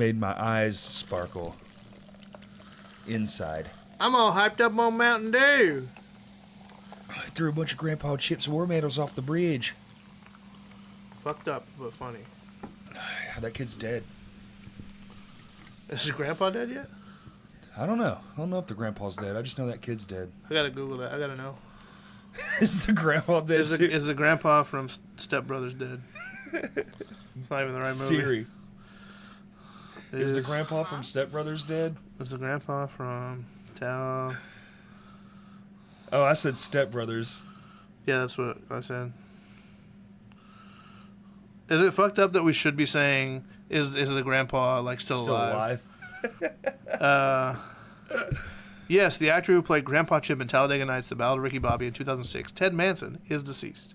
made my eyes sparkle inside. I'm all hyped up on Mountain Dew. I threw a bunch of Grandpa Chip's war medals off the bridge. Fucked up, but funny. That kid's dead. Is his grandpa dead yet? I don't know. I don't know if the grandpa's dead. I just know that kid's dead. I gotta Google that. I gotta know. Is the grandpa dead? Is the grandpa from Step Brothers dead? It's not even the right movie. Siri. Is the grandpa from Step Brothers dead? Is the grandpa from Town? Oh, I said Step Brothers. Yeah, that's what I said. Is it fucked up that we should be saying, is the grandpa, like, still alive? Yes, the actor who played Grandpa Chip in Talladega Nights, The Ballad of Ricky Bobby in 2006, Ted Manson, is deceased.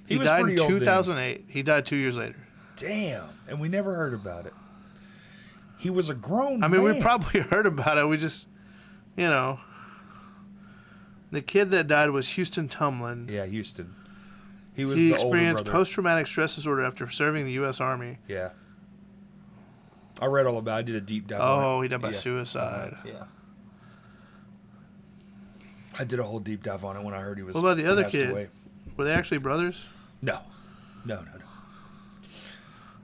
He died in 2008. He died 2 years later. Damn. And we never heard about it. He was a grown man. We probably heard about it. We just, The kid that died was Houston Tumlin. Yeah, Houston. He experienced post-traumatic stress disorder after serving the U.S. Army. Yeah. I read all about it. I did a deep dive on it. Oh, he died by suicide. Yeah. I did a whole deep dive on it when I heard he was. What about the other passed kid? away. Were they actually brothers? No.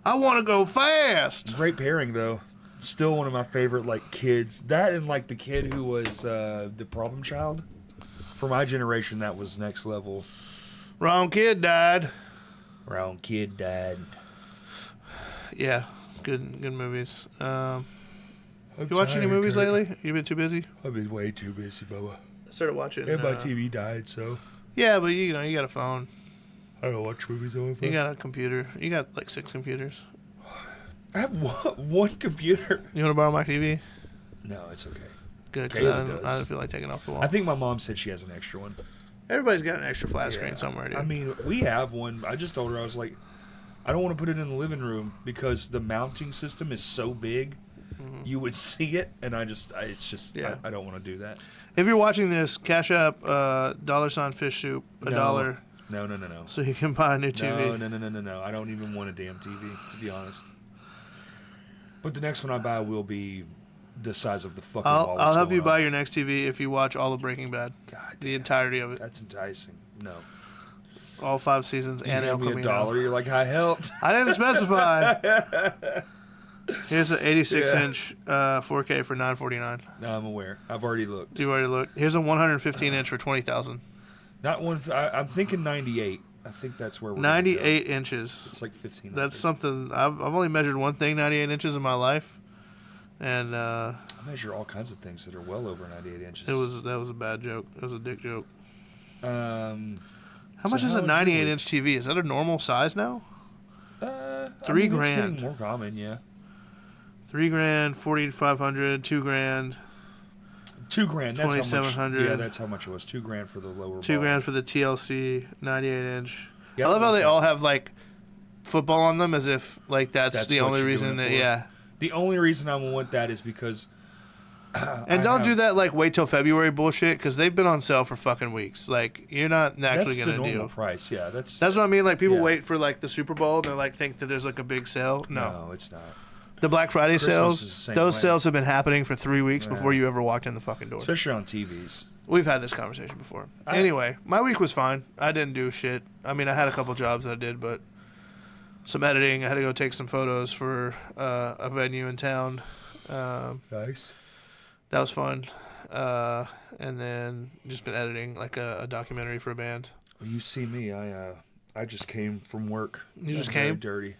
I want to go fast. Great pairing, though. Still one of my favorite, kids. That and, the kid who was the problem child. For my generation, that was next level. Wrong kid died. Yeah, good movies. You watch any movies lately? You been too busy? I've been way too busy, Bubba. I started watching. And my TV died, so. Yeah, but you got a phone. I don't watch movies on my phone. You got a computer. You got 6 computers. I have one computer. You want to borrow my TV? No, it's okay. Good, because I don't feel like taking off the wall. I think my mom said she has an extra one. Everybody's got an extra flat screen somewhere, dude. I mean, we have one. I just told her, I was like, I don't want to put it in the living room because the mounting system is so big. Mm-hmm. You would see it, and I don't want to do that. If you're watching this, cash up $ fish soup, $1. No. So you can buy a new TV. No. I don't even want a damn TV, to be honest. But the next one I buy will be the size of the fucking wall. I'll help you buy your next TV if you watch all of Breaking Bad. God, the entirety of it. That's enticing. No. All 5 seasons and El Camino. $1. You're like, I helped. I didn't specify. Here's an 86-inch 4K for $9.49. No, I'm aware. I've already looked. You've already looked. Here's a 115-inch for $20,000. Not one. I'm thinking 98. I think that's where we're 98 inches. It's like 15. That's something. I've only measured one thing 98 inches in my life, and I measure all kinds of things that are well over 98 inches. That was a bad joke. It was a dick joke. How much is a 98-inch TV? Is that a normal size now? $3,000. It's getting more common, yeah. $3,000, $4,500, $2,000. $2,000. That's $2,700. Yeah, that's how much it was. $2,000 for the lower. $2,000 for the TLC 98-inch. Yep. I love how they all have football on them, as if that's the only reason that. Yeah. The only reason I want that is because. And don't do that wait till February bullshit, because they've been on sale for fucking weeks. You're not actually gonna do. That's the normal do. price. Yeah, that's what I mean. People wait for the Super Bowl and they think that there's a big sale. No, it's not. The Black Friday Christmas sales, those sales have been happening for 3 weeks before you ever walked in the fucking door. Especially on TVs. We've had this conversation before. Anyway, my week was fine. I didn't do shit. I mean, I had a couple jobs that I did, but some editing. I had to go take some photos for a venue in town. Nice. That was fun. And then just been editing a documentary for a band. Well, you see me. I just came from work. You just came? Dirty.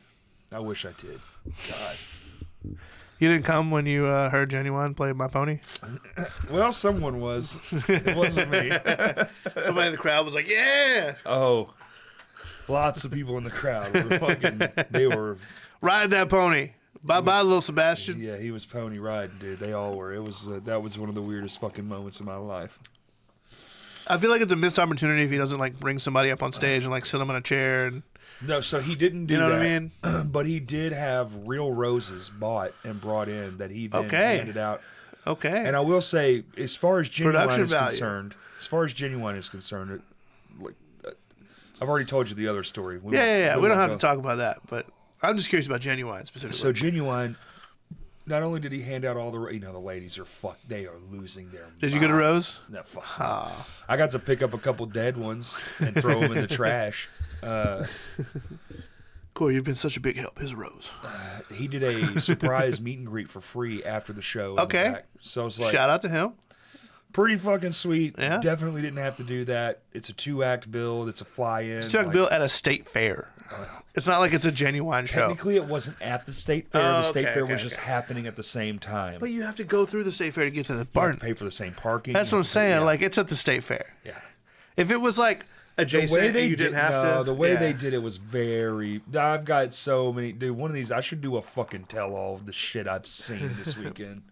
I wish I did. God. You didn't come when you heard Genuine play My Pony? Well, someone was. It wasn't me. Somebody in the crowd was like, yeah! Oh. Lots of people in the crowd they were... Ride that pony. Bye-bye, little Sebastian. Yeah, he was pony riding, dude. They all were. That was one of the weirdest fucking moments of my life. I feel like it's a missed opportunity if he doesn't bring somebody up on stage and sit them in a chair and... No, so he didn't do that. You know what I mean? But he did have real roses bought and brought in that he then handed out. Okay. And I will say, as far as Genuine is concerned, I've already told you the other story. We don't have to talk about that, but I'm just curious about Genuine specifically. So Genuine, not only did he hand out all the ladies are they are losing their Did you get a rose? No, fuck. I got to pick up a couple dead ones and throw them in the trash. Corey, you've been such a big help. Here's a rose. He did a surprise meet and greet for free after the show. Okay. So I was like, shout out to him. Pretty fucking sweet. Yeah. Definitely didn't have to do that. It's a 2-act build. It's a fly-in. It's a 2-act build at a state fair. It's not like it's a Genuine show. Technically, it wasn't at the state fair. The state fair was just happening at the same time. But you have to go through the state fair to get to the You barn. have to pay for the same parking. That's what I'm saying. Like, it's at the state fair. Yeah. If it was like adjacent, you didn't have to. The way they did it was very. I've got so many. Dude, one of these, I should do a fucking tell-all of the shit I've seen this weekend.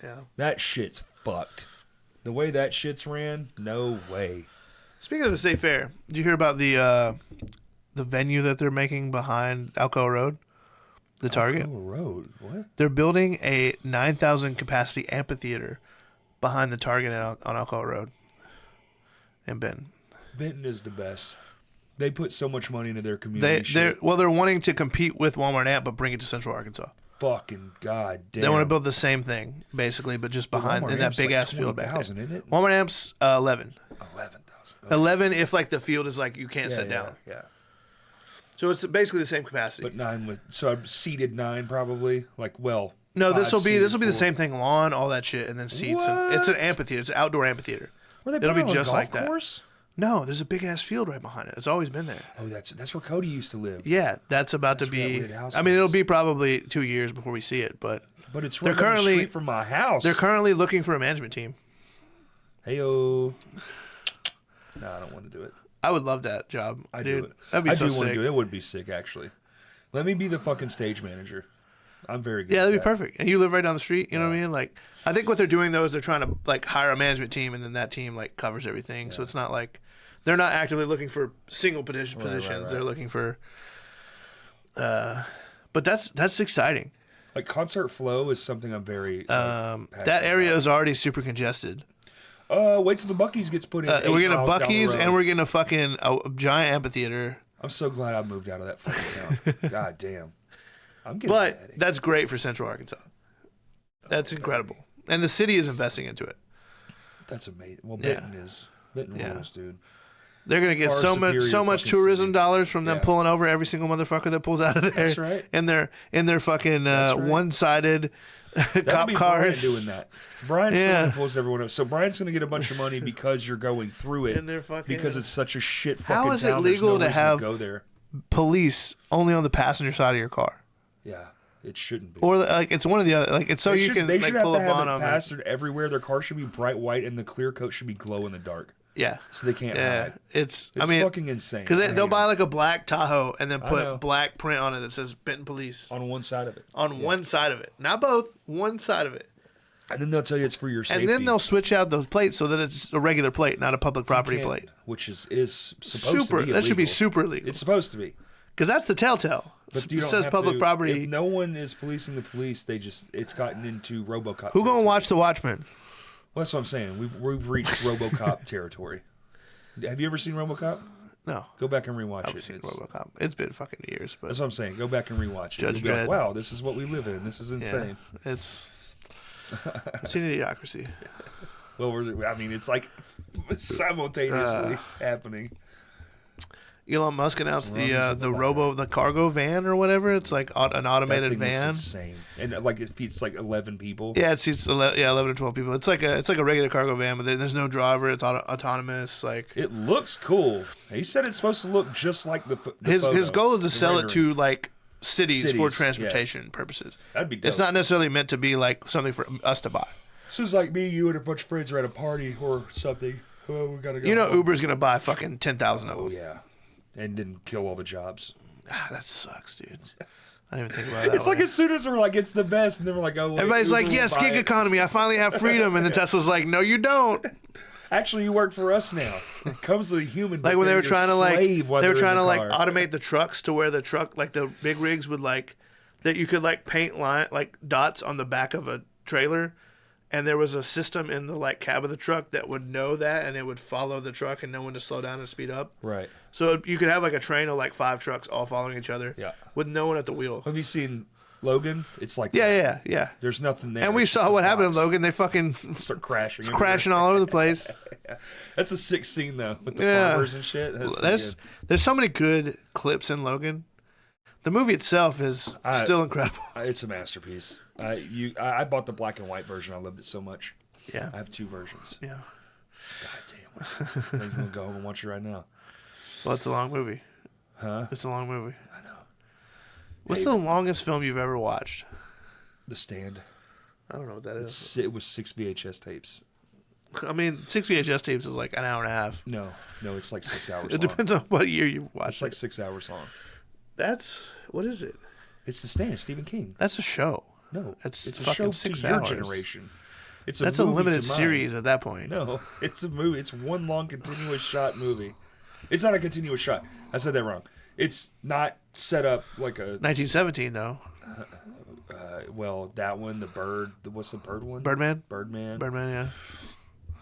Yeah. That shit's fucked. The way that shit's ran, no way. Speaking of the state fair, did you hear about the venue that they're making behind Alcoa Road? The Target? Alcoa Road? What? They're building a 9,000 capacity amphitheater behind the Target on Alcoa Road in Benton. Benton is the best. They put so much money into their community. They're wanting to compete with Walmart Amp, but bring it to Central Arkansas. Fucking goddamn. They want to build the same thing, basically, but just behind in that big ass field back there. Isn't it? Walmart Amp's 11. 11,000. 11 if like the field is like you can't sit down. Yeah. So it's basically the same capacity. But 9 so I've seated 9 probably. No, this will be the same thing, lawn, all that shit, and then seats. It's an amphitheater. It's an outdoor amphitheater. It'll be just like that. Course? No, there's a big ass field right behind it. It's always been there. Oh, that's where Cody used to live. Yeah, that's about to be. I mean, it'll be probably 2 years before we see it, but it's right down the street from my house. They're currently looking for a management team. Heyo. No, I don't want to do it. I would love that job. I do it. That'd be so sick. I do want to do it. It would be sick, actually. Let me be the fucking stage manager. I'm very good. Yeah, that'd be perfect. And you live right down the street. You know what I mean? Like, I think what they're doing though is they're trying to like hire a management team, and then that team like covers everything. So it's not like they're not actively looking for single positions. Right. They're looking for. But that's exciting. Like concert flow is something I'm very. That area is already super congested. Wait till the Buc-ee's gets put in. We're getting a Buc-ee's and we're getting a fucking giant amphitheater. I'm so glad I moved out of that fucking town. God damn. But that's great for Central Arkansas. That's incredible. And the city is investing into it. That's amazing. Well, Benton rules, dude. They're going to get so much tourism dollars from them pulling over every single motherfucker that pulls out of there. That's right. In their fucking one-sided cop cars. Brian doing that. Brian's the one who pulls everyone up. So Brian's going to get a bunch of money because you're going through it. Because it's such a shit fucking town. How is it legal to have go there. Police only on the passenger side of your car? Yeah, it shouldn't be. Or like it's one of the other. Like it's so you can they like should pull have up on it them. plastered everywhere. Their car should be bright white, and the clear coat should be glow in the dark. Yeah, so they can't hide. It's fucking insane. Because they'll buy like a black Tahoe and then put black print on it that says Benton Police on one side of it. One side of it, not both. One side of it. And then they'll tell you it's for your safety. And then they'll switch out those plates so that it's a regular plate, not a public property plate. Which is supposed to be illegal. That should be super illegal. It's supposed to be. Because that's the telltale. It says public property. If no one is policing the police, it's gotten into RoboCop. Who gonna watch the Watchmen? Well, that's what I'm saying. We've reached RoboCop territory. Have you ever seen RoboCop? No. Go back and rewatch it. I've seen RoboCop. It's been fucking years, but that's what I'm saying. Go back and rewatch it. Judge Dredd. Like, wow, this is what we live in. This is insane. Yeah, I've seen Idiocracy. Well, it's like simultaneously happening. Elon Musk announced the cargo van or whatever. It's like an automated that thing van. Looks insane. And like it feeds like 11 people. Yeah, it seats 11 or 12 people. It's like a regular cargo van, but there's no driver. It's autonomous. Like it looks cool. He said it's supposed to look just like the his goal is to sell it to like cities for transportation purposes. That'd be dope. It's not necessarily meant to be like something for us to buy. So it's like me, you, and a bunch of friends are at a party or something. Oh, we gotta go. You know, Uber's gonna buy fucking 10,000 of them. Oh yeah. And didn't kill all the jobs. That sucks, dude. I didn't even think about that. It's like as soon as we're like, it's the best, and then we're like, oh, wait, everybody's like, yes, gig economy. I finally have freedom, and then Tesla's like, no, you don't. Actually, you work for us now. It comes with a human. Like when they were trying to automate the trucks to where the truck, like the big rigs would like that you could like paint dots on the back of a trailer, and there was a system in the like cab of the truck that would know that, and it would follow the truck and know when to slow down and speed up. Right. So you could have like a train of like 5 trucks all following each other. Yeah. With no one at the wheel. Have you seen Logan? It's like Yeah. There's nothing there. And we saw what happened in Logan. They fucking start crashing. Crashing all over the place. That's a sick scene though, with the farmers and shit. There's so many good clips in Logan. The movie itself is still incredible. It's a masterpiece. I bought the black and white version. I loved it so much. Yeah. I have 2 versions. Yeah. God damn it. I'm going to go home and watch it right now. Well, it's a long movie. Huh? It's a long movie. I know. What's the longest film you've ever watched? The Stand. I don't know what that is. It was 6 VHS tapes. I mean, 6 VHS tapes is like an hour and a half. No, it's like 6 hours long. It depends on what year you watched. It's like 6 hours long. What is it? It's The Stand, Stephen King. That's a show. No, it's a fucking show 6 to your hours. generation. That's a limited series at that point. No, it's a movie. It's one long continuous shot movie. It's not a continuous shot. I said that wrong. It's not set up like a 1917 though. Well, that one, the bird. What's the bird one? Birdman. Birdman,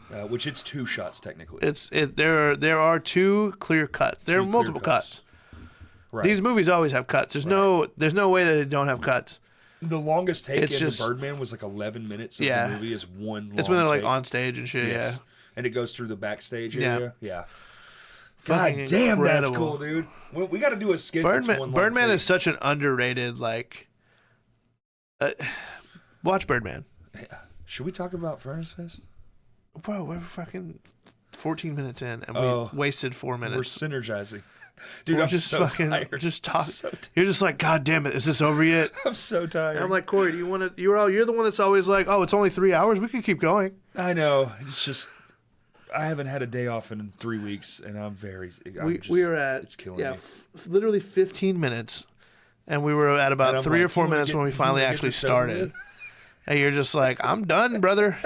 yeah. Which it's 2 shots technically. There are 2 clear cuts. There are multiple cuts. Right. These movies always have cuts. There's no way that they don't have cuts. The longest take It's in just- the Birdman was like 11 minutes of the movie is one long It's when they're like take. on stage and shit. Yes. Yeah. And it goes through the backstage Yeah. area. Yeah. Fucking God damn, incredible. that's cool, dude. We got to do a skit. that's one long Birdman take. is such an underrated like. Watch Birdman. Should we talk about Furnace Fest? Bro, we're fucking 14 minutes in and we wasted 4 minutes. We're synergizing. Dude, We're I'm just so fucking tired. just talk. So You're just like, God damn it, is this over yet? I'm so tired. And I'm like, Corey, do you want to? You're the one that's always like, oh, it's only 3 hours. We can keep going. I know. It's just I haven't had a day off in 3 weeks, and We are at it's killing me. literally 15 minutes, and we were at about 3 or 4 minutes when we finally actually started. And you're just like, I'm done, brother.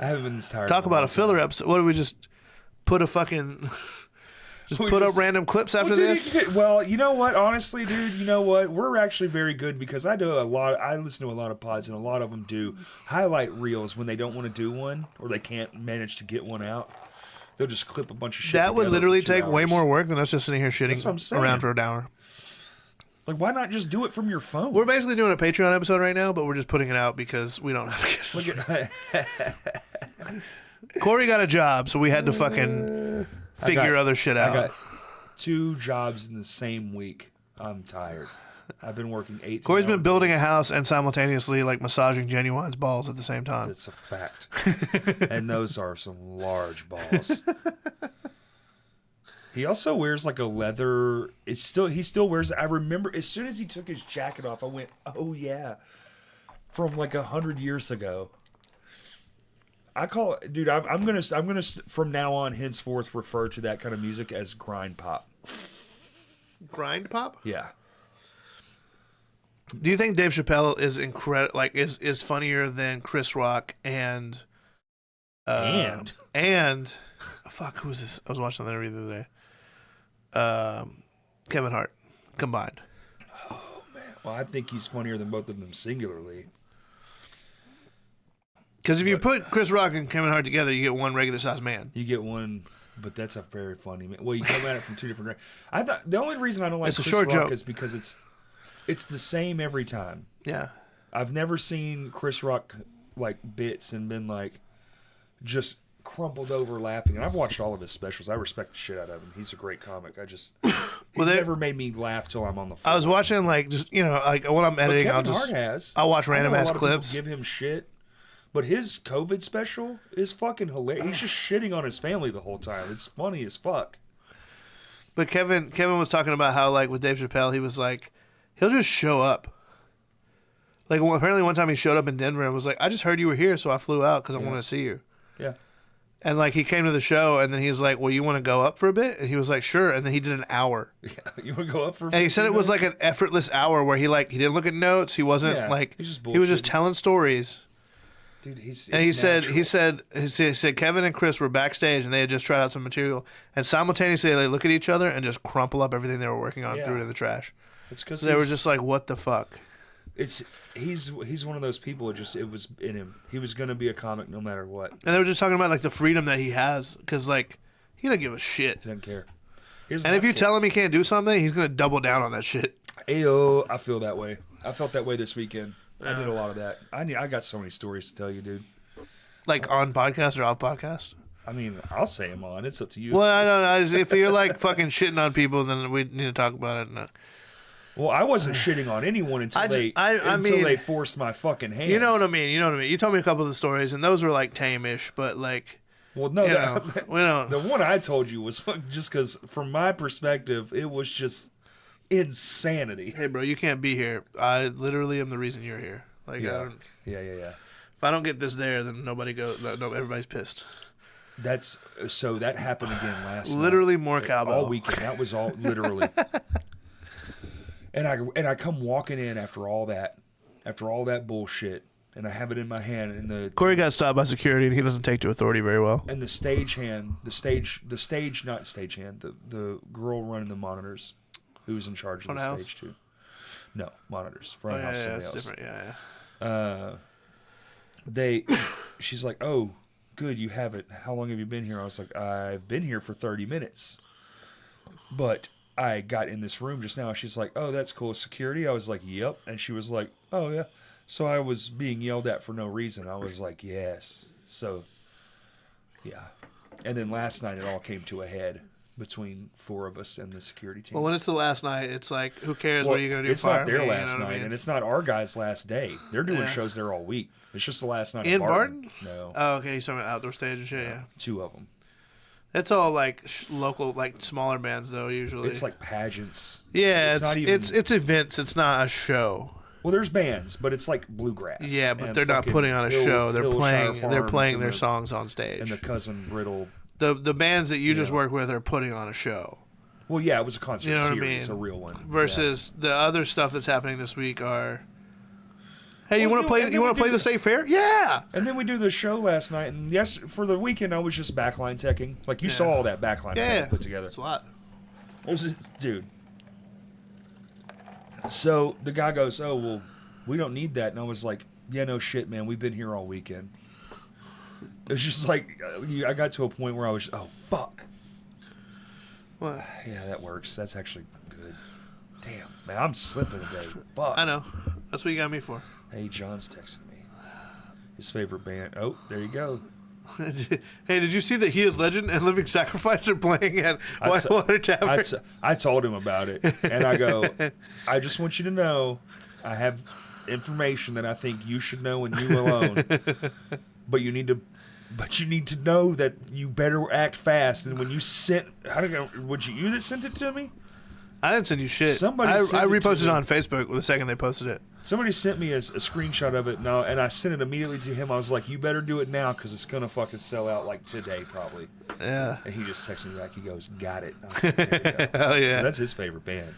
I haven't been this tired. Talk about a filler episode. What do we just put a fucking put up random clips after this? Well, you know what? Honestly, dude, you know what? We're actually very good because I listen to a lot of pods, and a lot of them do highlight reels when they don't want to do one or they can't manage to get one out. They'll just clip a bunch of shit. That would together literally for 2 take way hours. more work than us just sitting here That's what I'm shitting saying. around for an hour. Like, why not just do it from your phone? We're basically doing a Patreon episode right now, but we're just putting it out because we don't have guests. Corey got a job, so we had to fucking figure other shit out. I got 2 jobs in the same week. I'm tired. I've been working 8. Corey's been building a house and simultaneously like massaging Genuine's balls at the same time. It's a fact. And those are some large balls. He also wears like a leather. He still wears. I remember as soon as he took his jacket off, I went, "Oh yeah," from like 100 years ago. I call it, dude. I'm gonna from now on, henceforth, refer to that kind of music as grind pop. Grind pop? Yeah. Do you think Dave Chappelle is is funnier than Chris Rock and fuck, who was this? I was watching the interview the other day. Kevin Hart combined. Oh man. Well, I think he's funnier than both of them singularly. Because if you put Chris Rock and Kevin Hart together, you get one regular sized man. You get one, but that's a very funny man. Well, you come at it from 2 different. I thought the only reason I don't like It's a Chris short Rock joke. is because it's the same every time. Yeah. I've never seen Chris Rock like bits and been like just crumpled over laughing. And I've watched all of his specials. I respect the shit out of him. He's a great comic. He's never made me laugh till I'm on the floor. I was watching like just like when I'm editing, Kevin Hart has. I'll watch random I know a ass lot of people clips. give him shit, but his COVID special is fucking hilarious. He's just shitting on his family the whole time. It's funny as fuck. But Kevin was talking about how like with Dave Chappelle, he was like, he'll just show up. Like apparently one time he showed up in Denver and was like, I just heard you were here, so I flew out because I wanted to see you. Yeah. And like he came to the show and then he's like, well, you want to go up for a bit? And he was like, sure. And then he did an hour. Yeah. You want to go up for? And he said it was like an effortless hour where he didn't look at notes. He wasn't he was just telling stories. Dude, he said Kevin and Chris were backstage and they had just tried out some material and simultaneously they look at each other and just crumple up everything they were working on, threw it in the trash. It's because they were just like, what the fuck? He's one of those people. It was in him. He was gonna be a comic no matter what. And they were just talking about like the freedom that he has, because like he doesn't give a shit. He doesn't care. And if you tell him he can't do something, he's gonna double down on that shit. Ayo, I feel that way. I felt that way this weekend. I did a lot of that. I got so many stories to tell you, dude. Like on podcast or off podcast? I mean, I'll say them on. It's up to you. Well, I don't know. If you're like fucking shitting on people, then we need to talk about it. No. Well, I wasn't shitting on anyone until they forced my fucking hand. You know what I mean? You told me a couple of the stories, and those were like tame-ish, but like. Well, no, we don't. The one I told you was just because, from my perspective, it was just insanity. Hey, bro, you can't be here. I literally am the reason you're here. Like, yeah. Yeah. If I don't get this there, then nobody goes. No, everybody's pissed. That happened again last night. Literally more cowbell. All weekend. That was all literally. And I come walking in after all that bullshit, and I have it in my hand, and Corey got stopped by security, and he doesn't take to authority very well. And the girl running the monitors, who's in charge of the stage too. No, monitors. Front house. Yeah, it's different. Yeah. She's like, oh, good, you have it. How long have you been here? I was like, I've been here for 30 minutes. But I got in this room just now. She's like, oh, that's cool. Security? I was like, yep. And she was like, oh, yeah. So I was being yelled at for no reason. I was like, yes. So, yeah. And then last night it all came to a head between four of us and the security team. Well, when it's the last night, it's like, who cares? Well, what are you going to do? It's not their last night, and it's not our guys' last day. They're doing shows there all week. It's just the last night in Barton. No. Oh, okay. You're talking about outdoor stage and shit, yeah. Two of them. It's all like local, like smaller bands, though, usually. It's like pageants. Yeah, it's events. It's not a show. Well, there's bands, but it's like bluegrass. Yeah, but they're not putting on a show. They're playing their songs on stage. And the Cousin Brittle. The bands that you just work with are putting on a show. Well, yeah, it was a concert series, I mean? a real one. Versus the other stuff that's happening this week are, hey, you want to play? You want to play the state fair? Yeah. And then we do the show last night, and yes, for the weekend I was just backline teching. Like you saw all that backline I put together. It's a lot. Dude. So the guy goes, "Oh well, we don't need that," and I was like, "Yeah, no shit, man. We've been here all weekend." It's just like I got to a point where I was, oh fuck. What? Yeah, that works. That's actually good. Damn, man, I'm slipping today. Fuck. I know. That's what you got me for. Hey, John's texting me. His favorite band. Oh, there you go. Hey, did you see that He Is Legend and Living Sacrifice are playing at Whitewater Tavern? I told him about it, and I go, I just want you to know, I have information that I think you should know and you alone. But you need to know that you better act fast. And when you would you that sent it to me? I didn't send you shit. I reposted it on Facebook the second they posted it. Somebody sent me a screenshot of it, and I sent it immediately to him. I was like, you better do it now because it's going to fucking sell out like today probably. Yeah. And he just texted me back. He goes, got it. I was like, there you go. Hell yeah. That's his favorite band.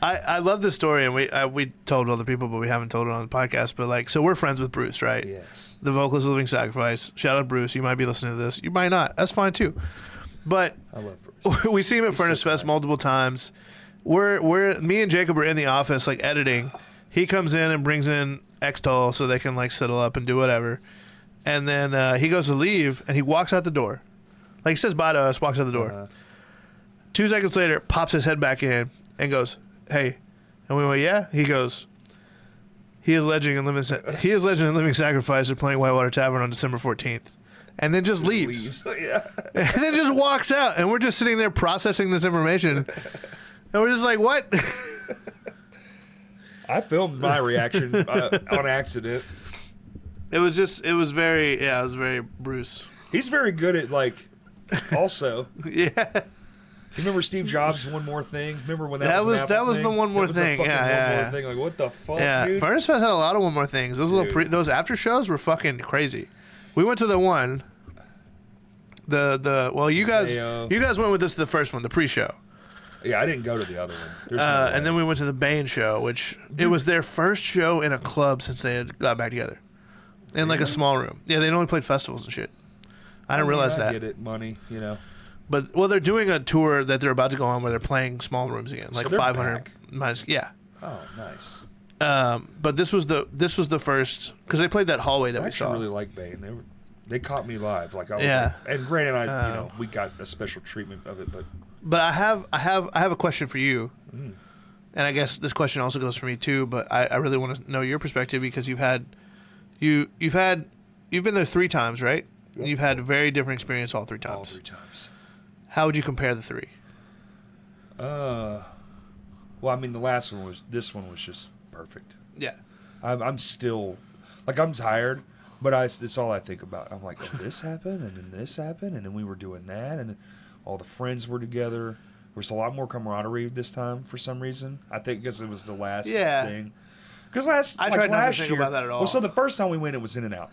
I love this story, and we told other people, but we haven't told it on the podcast. But so we're friends with Bruce, right? Yes. The vocalist of Living Sacrifice. Shout out Bruce. You might be listening to this. You might not. That's fine too. But I love Bruce. We see him at Furnace Fest multiple times. Me and Jacob are in the office like editing. He comes in and brings in X-Toll so they can like settle up and do whatever. And then he goes to leave, and he walks out the door. Like he says bye to us, walks out the door. Uh-huh. 2 seconds later, pops his head back in and goes, hey. And we went, yeah? He goes, He Is Legend and Living Sacrifice are playing Whitewater Tavern on December 14th. And then just leaves. Yeah. And then just walks out. And we're just sitting there processing this information. And we're just like, what? I filmed my reaction on accident. It was very Bruce. He's very good at also. Yeah. You remember Steve Jobs' One More Thing? Remember when that was the One More Thing? One More Thing. Like, what the fuck, dude? Furnace Fest had a lot of One More Things. Those those after shows were fucking crazy. We went to the one. You guys went with this to the first one, the pre-show. Yeah, I didn't go to the other one. And then we went to the Bane show, which it was their first show in a club since they had got back together, in like a small room. Yeah, they'd only played festivals and shit. I didn't realize that. I get it, money, But they're doing a tour that they're about to go on where they're playing small rooms again, like so 500 minus. Yeah. Oh, nice. But this was the first because they played that hallway that I we actually saw. really like Bane. They caught me live. Like I was Yeah. like, and granted, we got a special treatment of it, but But I have a question for you, and I guess this question also goes for me too. But I really want to know your perspective because you've been there 3 times, right? Yep. You've had a very different experience all 3 times. all 3 times. How would you compare the 3? Well, I mean, this one was just perfect. Yeah. I'm still, like, I'm tired, but it's all I think about. I'm like, oh, this happened, and then this happened, and then we were doing that, and then all the friends were together. There was a lot more camaraderie this time for some reason. I think because it was the last thing. Because I tried not to think year, about that at all. Well, so the first time we went, it was in and out.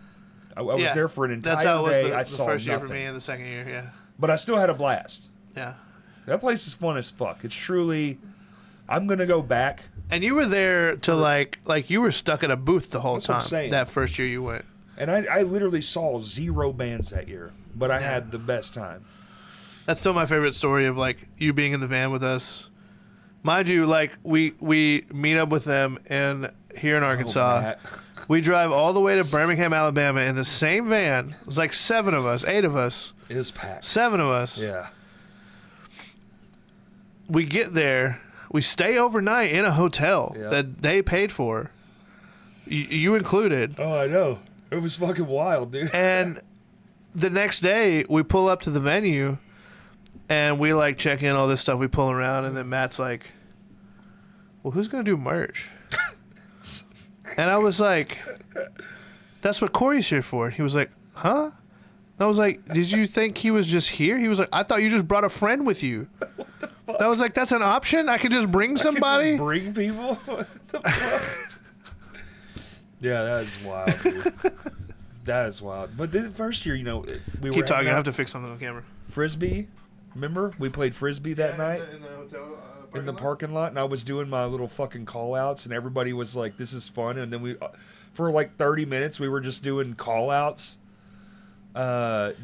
I was there for an entire That's how it was day. the I saw first year nothing. for me and the second year, yeah. But I still had a blast. Yeah. That place is fun as fuck. It's truly. I'm gonna go back. And you were there to like you were stuck at a booth the whole That's what I'm time. saying. That first year you went. And I literally saw 0 bands that year, but I had the best time. That's still my favorite story of like you being in the van with us. Mind you, like we meet up with them here in Arkansas. Matt. We drive all the way to Birmingham, Alabama in the same van. It was like 7 of us, 8 of us, It was packed. 7 of us. Yeah. We get there. We stay overnight in a hotel that they paid for. You included. Oh, I know. It was fucking wild, dude. And the next day, we pull up to the venue, and we like check in all this stuff. We pull around, and then Matt's like, "Well, who's gonna do merch?" And I was like, "That's what Corey's here for." He was like, "Huh?" I was like, "Did you think he was just here?" He was like, "I thought you just brought a friend with you." What the fuck? I was like, "That's an option? I could just bring somebody?" Bring people? What the fuck? Yeah, that is wild, dude. That is wild. But the first year, we were Keep talking. I out have to fix something on camera. Frisbee. Remember? We played Frisbee that night In the hotel in the parking lot, and I was doing my little fucking call-outs, and everybody was like, this is fun. And then we, for like 30 minutes, we were just doing call-outs.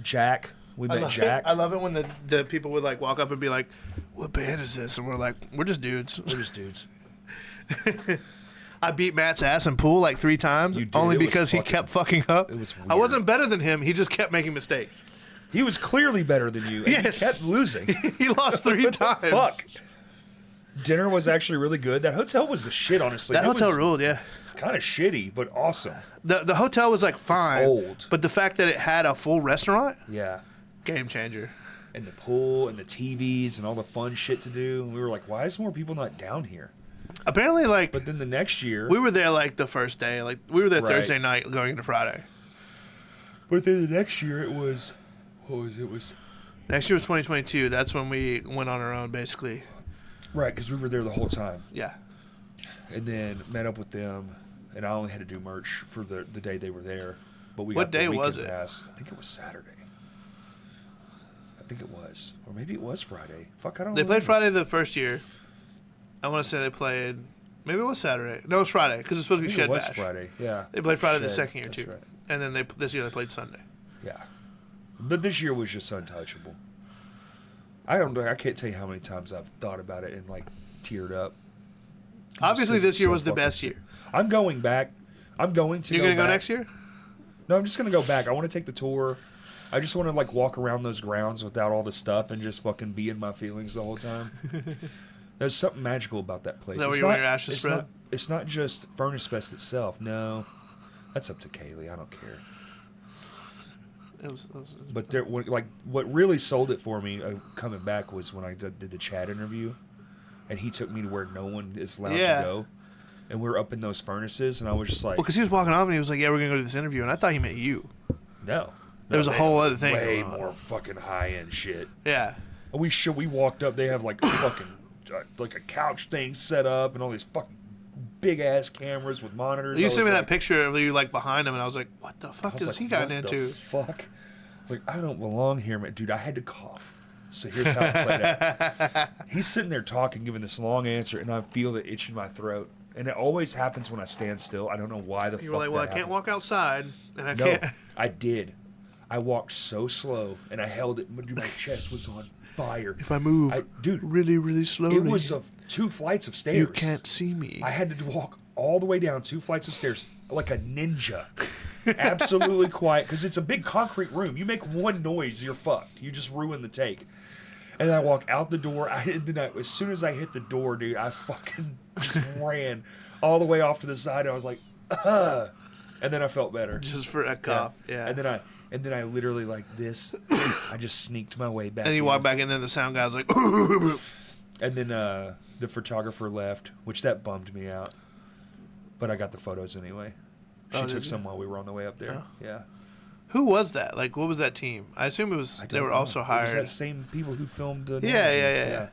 Jack. We met Jack. I love it when the people would like walk up and be like, "What band is this?" And we're like, "We're just dudes." We're just dudes. I beat Matt's ass in pool like 3 times, You did. only It was because he kept fucking up. It was I weird. wasn't better than him. He just kept making mistakes. He was clearly better than you, and Yes. he kept losing. He lost 3 What the times. fuck? Dinner was actually really good. That hotel was the shit, honestly. That It hotel was ruled, yeah. kind of shitty, but awesome. The hotel was like fine, old. but the fact that it had a full restaurant, Yeah. game changer. And the pool and the TVs and all the fun shit to do. And we were like, why is more people not down here? Apparently, like But then the next year... we were there like the first day, like we were there Right. Thursday night going into Friday. But then the next year it was... What was it? It was... Next year was 2022. That's when we went on our own, basically. Right, because we were there the whole time. Yeah. And then met up with them. And I only had to do merch for the day they were there. But we What got the day weekend was it? pass. I think it was Saturday. I think it was. Or maybe it was Friday. Fuck, I don't know. They played Friday the first year. I want to say they played. Maybe it was Saturday. No, it was Friday because it's supposed to be Shed It was Bash. Friday, yeah. They played Friday the Shed, second year that's too, right. and then this year they played Sunday. Yeah. But this year was just untouchable. I don't know. I can't tell you how many times I've thought about it and like teared up. Obviously, Just this year so was the fucking best sick. year. I'm going back. I'm going to. You're gonna go back. next year? No, I'm just gonna go back. I want to take the tour. I just want to like walk around those grounds without all the stuff and just fucking be in my feelings the whole time. There's something magical about that place. Is that where It's you want not- your ashes it's spread? not- It's not just Furnace Fest itself. No, that's up to Kaylee. I don't care. It was But there, what really sold it for me coming back was when I did the Chad interview, and he took me to where no one is allowed Yeah. to go, and we were up in those furnaces, and I was just like, well, because he was walking off and he was like, "Yeah, we're gonna go to this interview," and I thought he meant you. no. There was a they whole have other thing Way going on. more fucking high end shit. Yeah. And we walked up. They have like fucking like a couch thing set up, and all these fucking big ass cameras with monitors. You I sent me was that like- picture of you like behind him, and I was like, "What the I fuck was has like, he gotten what into?" The fuck. I was like, I don't belong here, man. Dude, I had to cough. So here's how it played out. He's sitting there talking, giving this long answer, and I feel the itch in my throat. And it always happens when I stand still. I don't know why the fuck You were like, "Well, I that can't happened. walk outside, and I No, can't." I did. I walked so slow, and I held it. Dude, my chest was on fire. If I move, dude, really, really slowly, it was 2 flights of stairs. you can't see me. I had to walk all the way down 2 flights of stairs like a ninja. Absolutely quiet, because it's a big concrete room. You make one noise, you're fucked. You just ruin the take. And I walk out the door. As soon as I hit the door, dude, I fucking just ran all the way off to the side. And I was like, ugh. And then I felt better. Just for a cough. Yeah. And then I literally like this. I just sneaked my way back. And you walk back, and then the sound guy's like, and then the photographer left, which that bummed me out. But I got the photos anyway. She took some while we were on the way up there. Oh. Yeah. Who was that? Like, what was that team? I assume it was. They were also hired. It was that same people who filmed the. Yeah.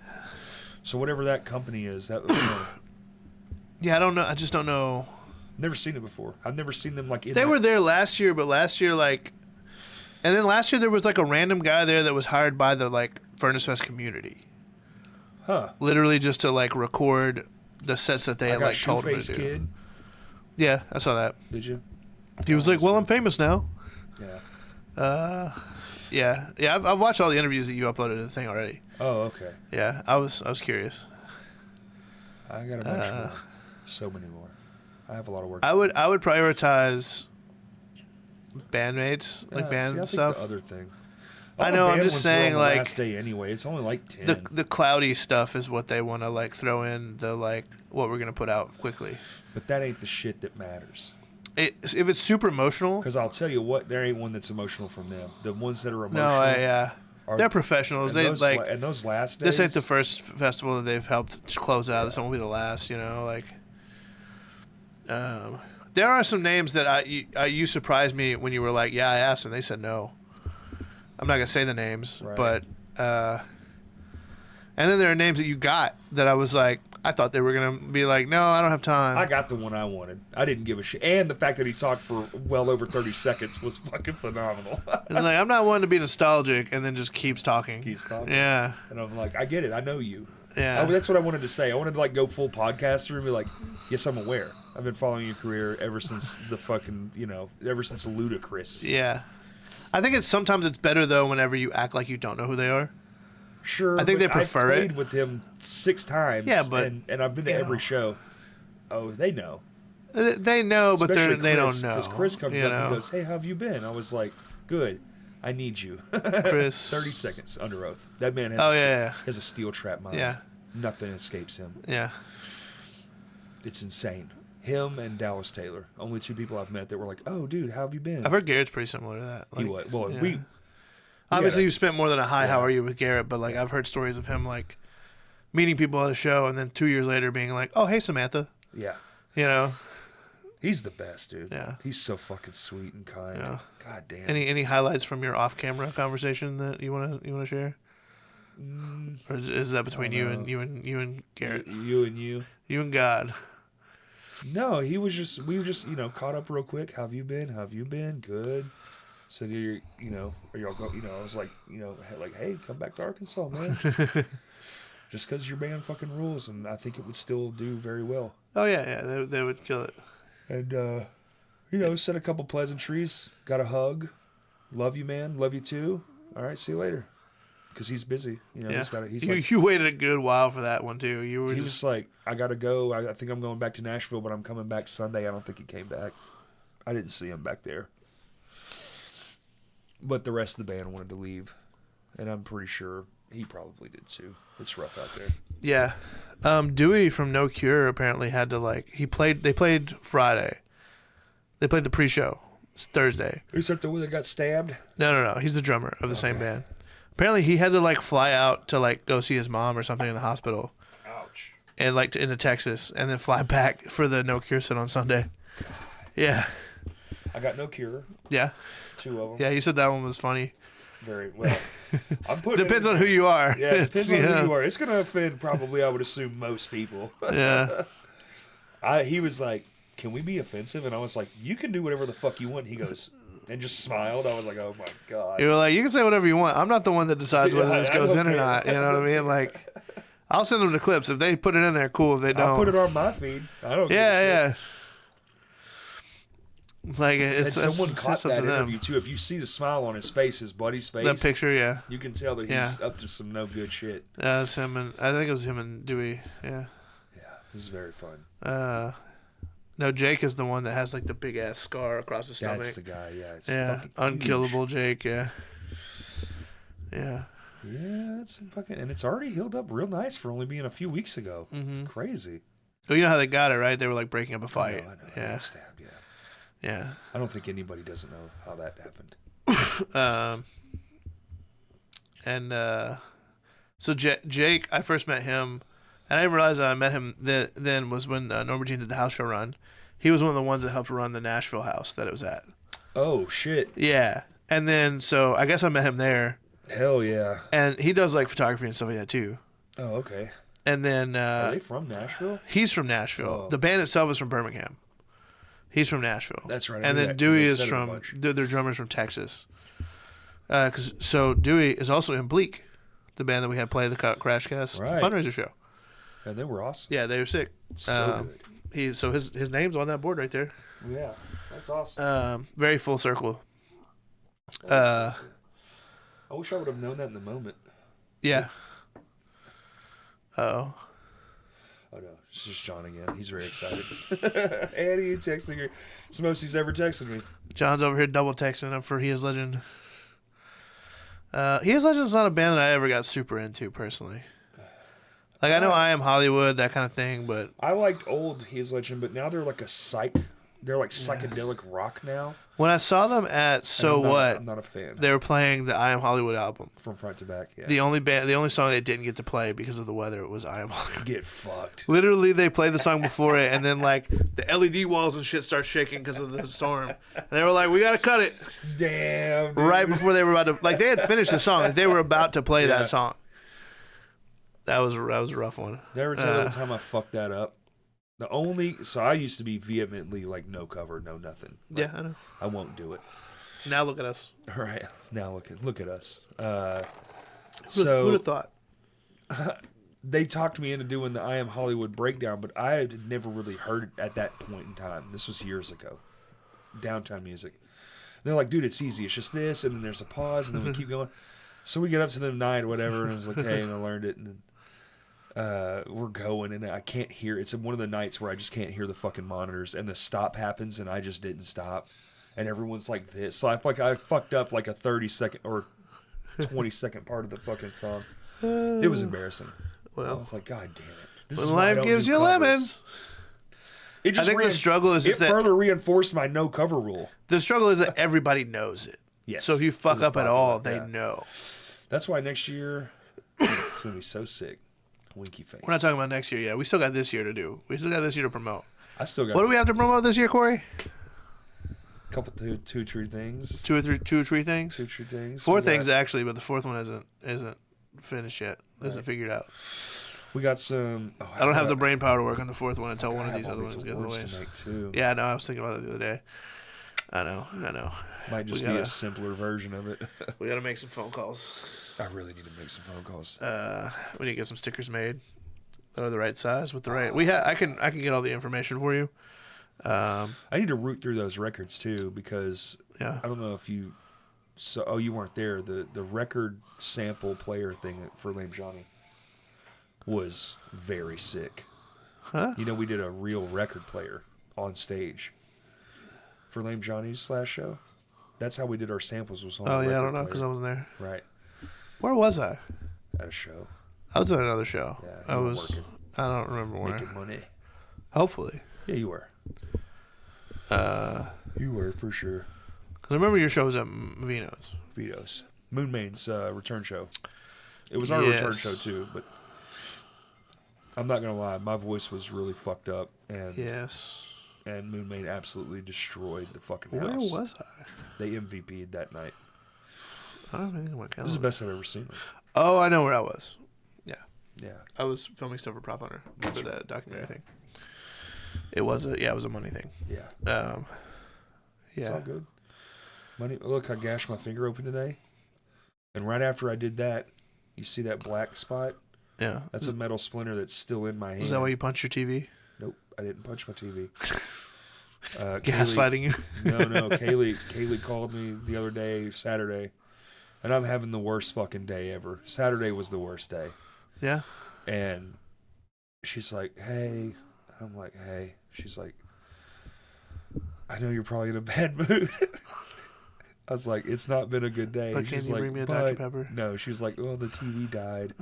So whatever that company is, that. Yeah, I don't know. I just don't know. Never seen it before. I've never seen them like. They were there last year, but last year like, and then last year there was like a random guy there that was hired by the like Furnace Fest community. Huh. Literally just to like record the sets that they had like told him to do. Kid. Yeah, I saw that. Did you? He was like, "Well, I'm famous now." Yeah. Yeah. I've watched all the interviews that you uploaded to the thing already. Oh, okay. Yeah, I was curious. I got a bunch more. So many more. I have a lot of work. I would prioritize bandmates, like band I think stuff. The other thing. I know. I'm just saying, the like last day anyway. It's only like 10. the cloudy stuff is what they want to like throw in the like what we're gonna put out quickly. But that ain't the shit that matters. If it's super emotional, because I'll tell you what, there ain't one that's emotional from them. The ones that are emotional. No, they're professionals. They like and those last days. This ain't the first festival that they've helped close out. This won't be the last. You know, like. There are some names that you surprised me when you were like, yeah, I asked and they said no. I'm not gonna say the names, right. But and then there are names that you got that I was like, I thought they were gonna be like, no, I don't have time. I got the one I wanted. I didn't give a shit, and the fact that he talked for well over 30 seconds was fucking phenomenal. It's like I'm not one to be nostalgic and then just keeps talking. Yeah. And I'm like, I get it. I know you. Yeah. That's what I wanted to say. I wanted to like go full podcaster and be like, yes, I'm aware. I've been following your career ever since the fucking, ever since Ludacris. Yeah. I think sometimes it's better though whenever you act like you don't know who they are. Sure. I think they prefer I played with him 6 times. Yeah, but and I've been to every show. Oh, they know. They know, but Especially they don't know. Because Chris comes up and goes, "Hey, how have you been?" I was like, "Good. I need you." Chris. 30 seconds under oath. That man has has a steel trap mind. Yeah. Nothing escapes him. Yeah. It's insane. Him and Dallas Taylor, only 2 people I've met that were like, "Oh, dude, how have you been?" I've heard Garrett's pretty similar to that. Like, well, yeah. we obviously you spent more than a hi, how are you with Garrett, but like I've heard stories of him like meeting people at a show and then 2 years later being like, "Oh, hey Samantha." Yeah. You know. He's the best, dude. Yeah. He's so fucking sweet and kind. Yeah. God damn. Any highlights from your off-camera conversation that you want to share? Or is that between you and Garrett? You and God. No, we were just caught up real quick. How have you been? Good. So are y'all go? I was like, hey, come back to Arkansas, man. Just because your band fucking rules, and I think it would still do very well. Oh yeah, they would kill it. And said a couple pleasantries, got a hug, love you, man, love you too. All right, see you later. Because he's busy, You waited a good while for that one too. He was like, I gotta go. I think I'm going back to Nashville, but I'm coming back Sunday. I don't think he came back. I didn't see him back there. But the rest of the band wanted to leave, and I'm pretty sure he probably did too. It's rough out there. Yeah, Dewey from No Cure apparently had to They played Friday. They played the pre-show. It's Thursday. Is that the one that got stabbed? No. He's the drummer of the same band. Apparently, he had to fly out to go see his mom or something in the hospital. Ouch. And into Texas, and then fly back for the No Cure set on Sunday. God. Yeah. I got No Cure. Yeah. 2 of them. Yeah, you said that one was funny. Very well. I'm putting depends on who you are. Yeah, it depends on who you are. It's gonna offend probably, I would assume, most people. Yeah. He was like, "Can we be offensive?" And I was like, "You can do whatever the fuck you want." He goes. And just smiled. I was like, "Oh my god!" You were like, "You can say whatever you want. I'm not the one that decides whether this goes in or not." You know what I mean? Like, I'll send them the clips if they put it in there. Cool. If they don't, I'll put it on my feed. I don't. Yeah. It's like it's. And someone caught that interview too. If you see the smile on his face, his buddy's face, that picture, yeah, you can tell that he's up to some no good shit. Yeah, it's him, and I think it was him and Dewey. Yeah. Yeah, this is very fun. No, Jake is the one that has like the big ass scar across his stomach. That's the guy. Yeah. It's Yeah, fucking unkillable huge. Jake. Yeah. Yeah. Yeah, it's fucking, and it's already healed up real nice for only being a few weeks ago. Mm-hmm. Crazy. Well, you know how they got it, right? They were like breaking up a fight. I know. He Yeah. got stabbed. Yeah. Yeah. I don't think anybody doesn't know how that happened. So Jake, I first met him, and I didn't realize that I met him then was when Norma Jean did the house show run. He was one of the ones that helped run the Nashville house that it was at. Oh shit. Yeah. And then, so I guess I met him there. Hell yeah. And he does like photography and stuff like that too. Oh, okay. And then Are they from Nashville? he's from Nashville. Oh. The band itself is from Birmingham. He's from Nashville. That's right. And then Dewey is from their drummer's from Texas. So Dewey is also in Bleak, the band that we had play the Crashcast fundraiser show. And they were awesome. Yeah, they were sick. So good. His name's on that board right there. Yeah, that's awesome. Very full circle. I wish I would have known that in the moment. Yeah. Oh no, it's just John again. He's very excited. Annie texting her. It's the most he's ever texted me. John's over here double texting him for He Is Legend. He Is Legend's not a band that I ever got super into personally. Like I know I Am Hollywood, that kind of thing, but I liked old He Is Legend, but now they're like they're like psychedelic rock now. when I saw them at I'm not a fan. they were playing the I Am Hollywood album. From front to back, yeah. The only song they didn't get to play because of the weather was I Am Hollywood. Get fucked. Literally, they played the song before it, and then like the LED walls and shit start shaking because of the storm. And they were like, "We gotta cut it." Damn. Dude. Right before they were about to, like, they had finished the song. Like, they were about to play that song. That was a rough one. Never tell you the time I fucked that up. So I used to be vehemently like no cover, no nothing. Like, Yeah, I know. I won't do it. Now look at us. All right, now look at us. Who'd have thought? They talked me into doing the I Am Hollywood breakdown, but I had never really heard it at that point in time. This was years ago. Downtown music. And they're like, dude, it's easy. It's just this, and then there's a pause, and then we keep going. So we get up to the night or whatever, and I was like, hey, and I learned it, and then we're going, and I can't hear. It's one of the nights where I just can't hear the fucking monitors, and the stop happens, and I just didn't stop, and everyone's like this. So I fucked up like a 30-second or 20-second part of the fucking song. It was embarrassing. Well, I was like, God damn it! This when is why I life don't gives do you covers. lemons. It just I think the struggle is just it that further reinforced my no cover rule. the struggle is that everybody knows it. Yes. So if you fuck 'Cause it's up at all, popular, they yeah. know. That's why next year it's gonna be so sick. Winky face. We're not talking about next year yet. We still got this year to do. We still got this year to promote. I still got. What do we have to promote this year, Corey? Couple two true things. Two or three things. Two true things. Four We got- things actually, but the fourth one isn't finished yet. Isn't figured out. We got some. Oh, I don't have the brain power to work on the fourth one until one of I these have other all ones these get awards away. to make too. Yeah, I know. I was thinking about it the other day. I know. Might just We be a gotta- simpler version of it. We got to make some phone calls. I really need to make some phone calls. We need to get some stickers made that are the right size with the right. I can get all the information for you. I need to root through those records too because Yeah. I don't know if you. So you weren't there. The record sample player thing for Lame Johnny was very sick. Huh? You know, we did a real record player on stage for Lame Johnny's last show. That's how we did our samples. Was on Oh the yeah, I record don't know because I player. wasn't there. Right Where was I? at a show. I was at another show. Yeah, I you were was. working. I don't remember where. Making money. Hopefully. Yeah, you were. You were for sure. Because I remember your show was at Vino's. Vito's. Moon Main's return show. It was our return Yes. show too, but I'm not gonna lie, my voice was really fucked up, and Yes. and Moon Main absolutely destroyed the fucking Where house. was I? They MVP'd that night. I don't have anything on my This is calendar. the best I've ever seen them. Oh, I know where I was. Yeah. Yeah, I was filming stuff for Prop Hunter That's for right. that documentary Yeah. thing. It was a money thing. yeah, Yeah. it's all good. Money. Look, I gashed my finger open today, and right after I did that, you see that black spot? Yeah. That's a metal splinter that's still in my hand. Is that why you punched your TV? Nope, I didn't punch my TV. Gaslighting you? No. Kaylee called me the other day, Saturday, and I'm having the worst fucking day ever. Saturday was the worst day. Yeah. And she's like, hey. I'm like, hey. She's like, I know you're probably in a bad mood. I was like, it's not been a good day. But can She's you like, bring me a Dr. Pepper? No, she's like, well, the TV died.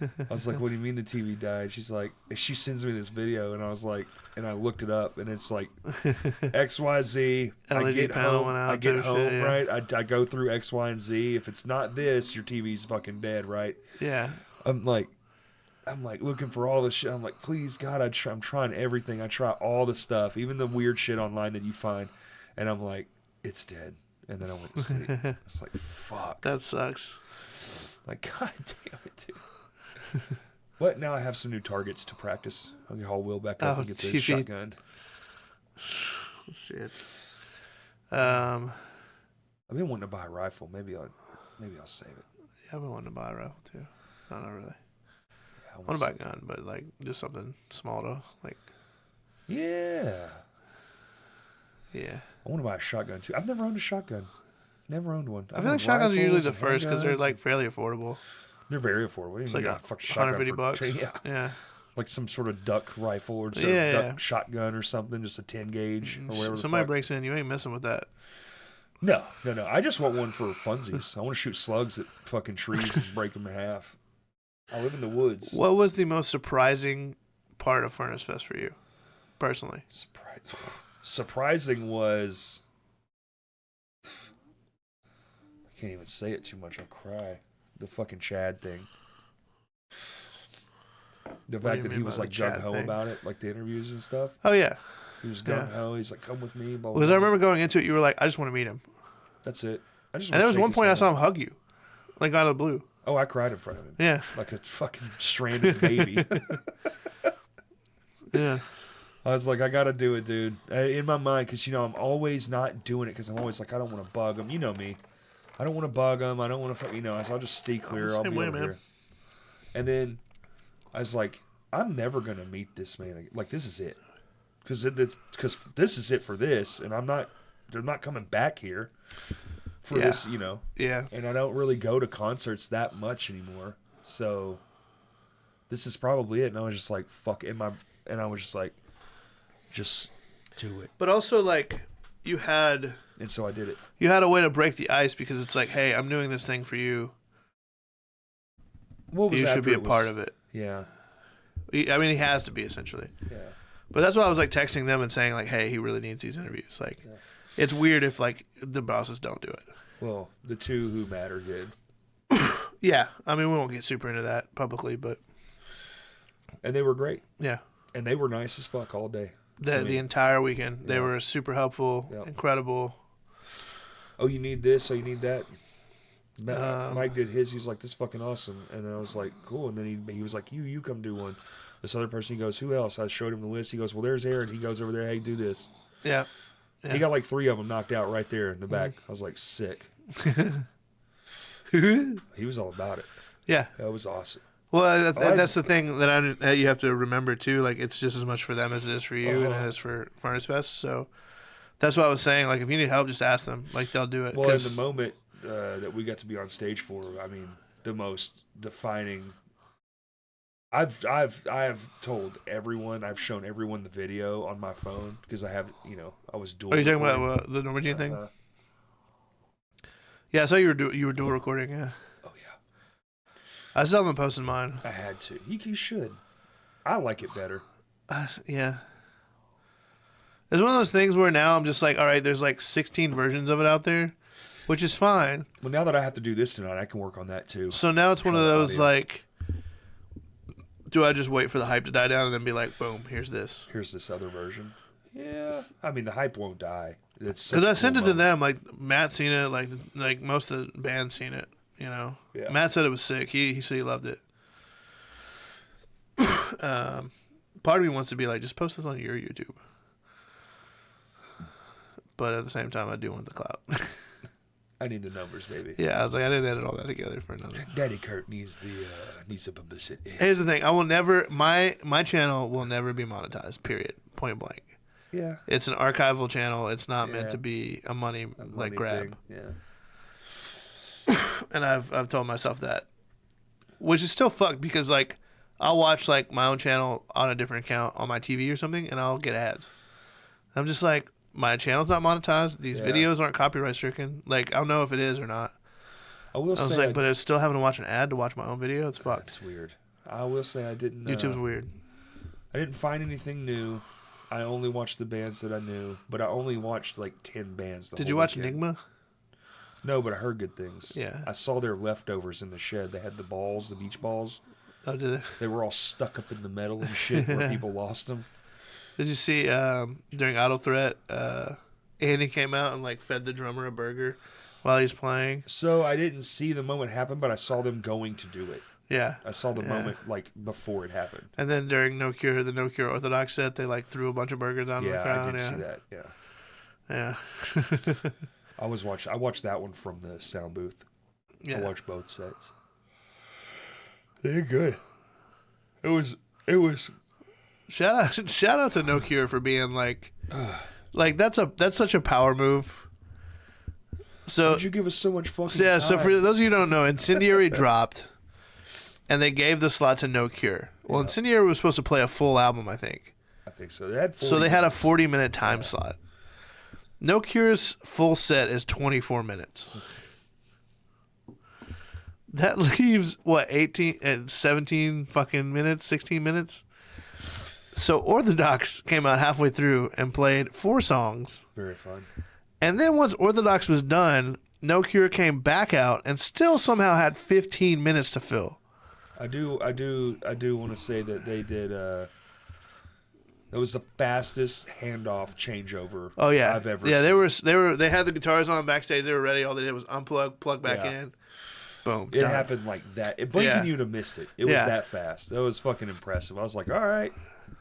I was like, what do you mean the TV died? She's like, she sends me this video, and I was like, and I looked it up, and it's like XYZ. I get home, right? I go through X, Y, and Z. If it's not this, your TV's fucking dead, right? Yeah. I'm like looking for all this shit. I'm like, please, God, I'm trying everything. I try all the stuff, even the weird shit online that you find, and I'm like, it's dead. And then I went to sleep. It's like, fuck. That sucks. Like, God damn it, dude. But now I have some new targets to practice. I'll haul Will back up and get the shotgun. Shit. I've been wanting to buy a rifle. Maybe I'll save it. Yeah, I've been wanting to buy a rifle too. No, not really. Yeah, I want to buy a gun, but like just something small though. Like. Yeah. Yeah. I want to buy a shotgun too. I've never owned a shotgun. Never owned one. I feel like shotguns are usually the first because they're like fairly affordable. They're very affordable. It's like $150. Yeah. Like some sort of duck rifle or duck shotgun or something, just a 10 gauge or whatever. Somebody breaks in, you ain't messing with that. No. I just want one for funsies. I want to shoot slugs at fucking trees and break them in half. I live in the woods. What was the most surprising part of Furnace Fest for you, personally? Surprising was... I can't even say it too much. I'll cry. The fucking Chad thing. The fact that he was like gung-ho about it, like the interviews and stuff. Oh, yeah. He was gung-ho. He's like, come with me. Because I remember going into it, you were like, I just want to meet him. That's it. And there was one point I saw him hug you. Like out of the blue. Oh, I cried in front of him. Yeah. Like a fucking stranded baby. Yeah. I was like, I got to do it, dude. In my mind, because, I'm always not doing it because I'm always like, I don't want to bug him. You know me. I don't want to bug him. I don't want to, so I'll just stay clear. I'll be over here. And then I was like, I'm never going to meet this man. Like, this is it. Because this is it for this. And they're not coming back here for this, Yeah. And I don't really go to concerts that much anymore. So this is probably it. And I was just like, fuck. And I was just like, just do it. But also, like, and so I did it. You had a way to break the ice because it's like, hey, I'm doing this thing for you. You should be a part of it. Yeah. I mean, he has to be, essentially. Yeah. But that's why I was like texting them and saying like, hey, he really needs these interviews. Like, it's weird if like the bosses don't do it. Well, the two who matter did. Yeah. I mean, we won't get super into that publicly, but. And they were great. Yeah. And they were nice as fuck all day. The entire weekend. They were super helpful, incredible. Oh, you need this? Oh, you need that? Mike did his. He was like, this is fucking awesome. And then I was like, cool. And then he was like, you come do one. This other person, he goes, who else? I showed him the list. He goes, well, there's Aaron. He goes over there, hey, do this. Yeah. He got like 3 of them knocked out right there in the back. I was like, sick. He was all about it. Yeah. That was awesome. Well, that's the thing that you have to remember, too. Like, it's just as much for them as it is for you and it is for Furnace Fest. So that's what I was saying. Like, if you need help, just ask them. Like, they'll do it. Well, in the moment that we got to be on stage for, I mean, the most defining... I've told everyone, I've shown everyone the video on my phone because I have, I was dual. Are you talking about the Norma Jean thing? Yeah, I saw you were dual recording. Yeah. Oh yeah. I still haven't posted mine. I had to. You should. I like it better. Yeah. It's one of those things where now I'm just like, all right, there's like 16 versions of it out there, which is fine. Well, now that I have to do this tonight, I can work on that too. So now it's one of those like. Do I just wait for the hype to die down and then be like, boom, here's this? Here's this other version. Yeah. I mean, the hype won't die. Because I sent it to them. Like, Matt's seen it. Like most of the band's seen it, Yeah. Matt said it was sick. He said he loved it. Part of me wants to be like, just post this on your YouTube. But at the same time, I do want the clout. I need the numbers, baby. Yeah, I was like, I didn't edit all that together for another. Daddy Kurt needs the publicity. Here's the thing: I will never my channel will never be monetized. Period. Point blank. Yeah. It's an archival channel. It's not meant to be a money grab. Thing. Yeah. And I've told myself that, which is still fucked because like I'll watch like my own channel on a different account on my TV or something, and I'll get ads. I'm just like, my channel's not monetized. These videos aren't copyright stricken. Like, I don't know if it is or not. I was like, but I was still having to watch an ad to watch my own video. It's fucked. That's weird. I will say I didn't. YouTube's weird. I didn't find anything new. I only watched the bands that I knew, but I only watched like 10 bands. Did you watch Enigma? No, but I heard good things. Yeah. I saw their leftovers in the shed. They had the balls, the beach balls. Oh, did they? They were all stuck up in the metal and shit where people lost them. Did you see during Auto Threat, Andy came out and like fed the drummer a burger while he's playing? So I didn't see the moment happen, but I saw them going to do it. Yeah. I saw the moment like before it happened. And then during No Cure, the No Cure Orthodox set, they like threw a bunch of burgers on the crowd. I did see that. Yeah. Yeah. I watched that one from the sound booth. Yeah. I watched both sets. They're good. It was shout out to No Cure for being like that's such a power move. So did you give us so much fucking yeah, time? so for those of you who don't know, Incendiary dropped and they gave the slot to No Cure. Well, Incendiary was supposed to play a full album, I think. I think so. They had 40 so they had a minutes. 40-minute time slot. No Cure's full set is 24 minutes. That leaves, 17 fucking minutes, 16 minutes? So Orthodox came out halfway through and played 4 songs. Very fun. And then once Orthodox was done, No Cure came back out and still somehow had 15 minutes to fill. I do want to say that they did, that was the fastest handoff changeover I've ever seen. They had the guitars on backstage, they were ready, all they did was unplug, plug back in. Boom. It done. happened like that. Blinking you'd have missed it. It was that fast. That was fucking impressive. I was like, all right,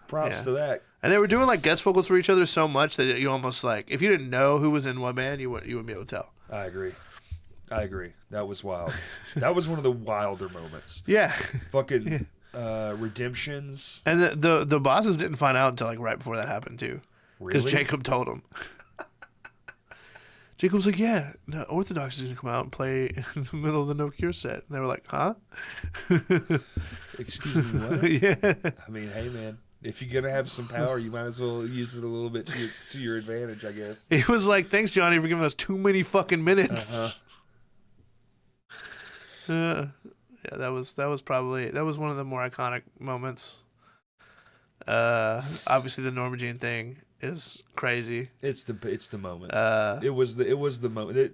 props to that. And they were doing like guest vocals for each other so much that you almost like, if you didn't know who was in what band, you wouldn't be able to tell. I agree. That was wild. That was one of the wilder moments. Yeah. Fucking Redemptions. And the bosses didn't find out until like right before that happened too. Because Jacob told them. Jacob was like, yeah, no, Orthodox is going to come out and play in the middle of the No Cure set. And they were like, huh? Excuse me, what? Yeah. I mean, hey, man, if you're going to have some power, you might as well use it a little bit to your advantage, I guess. He was like, thanks, Johnny, for giving us too many fucking minutes. Yeah, that was one of the more iconic moments. Obviously, the Norma Jean thing is crazy. It's the moment. It was the moment.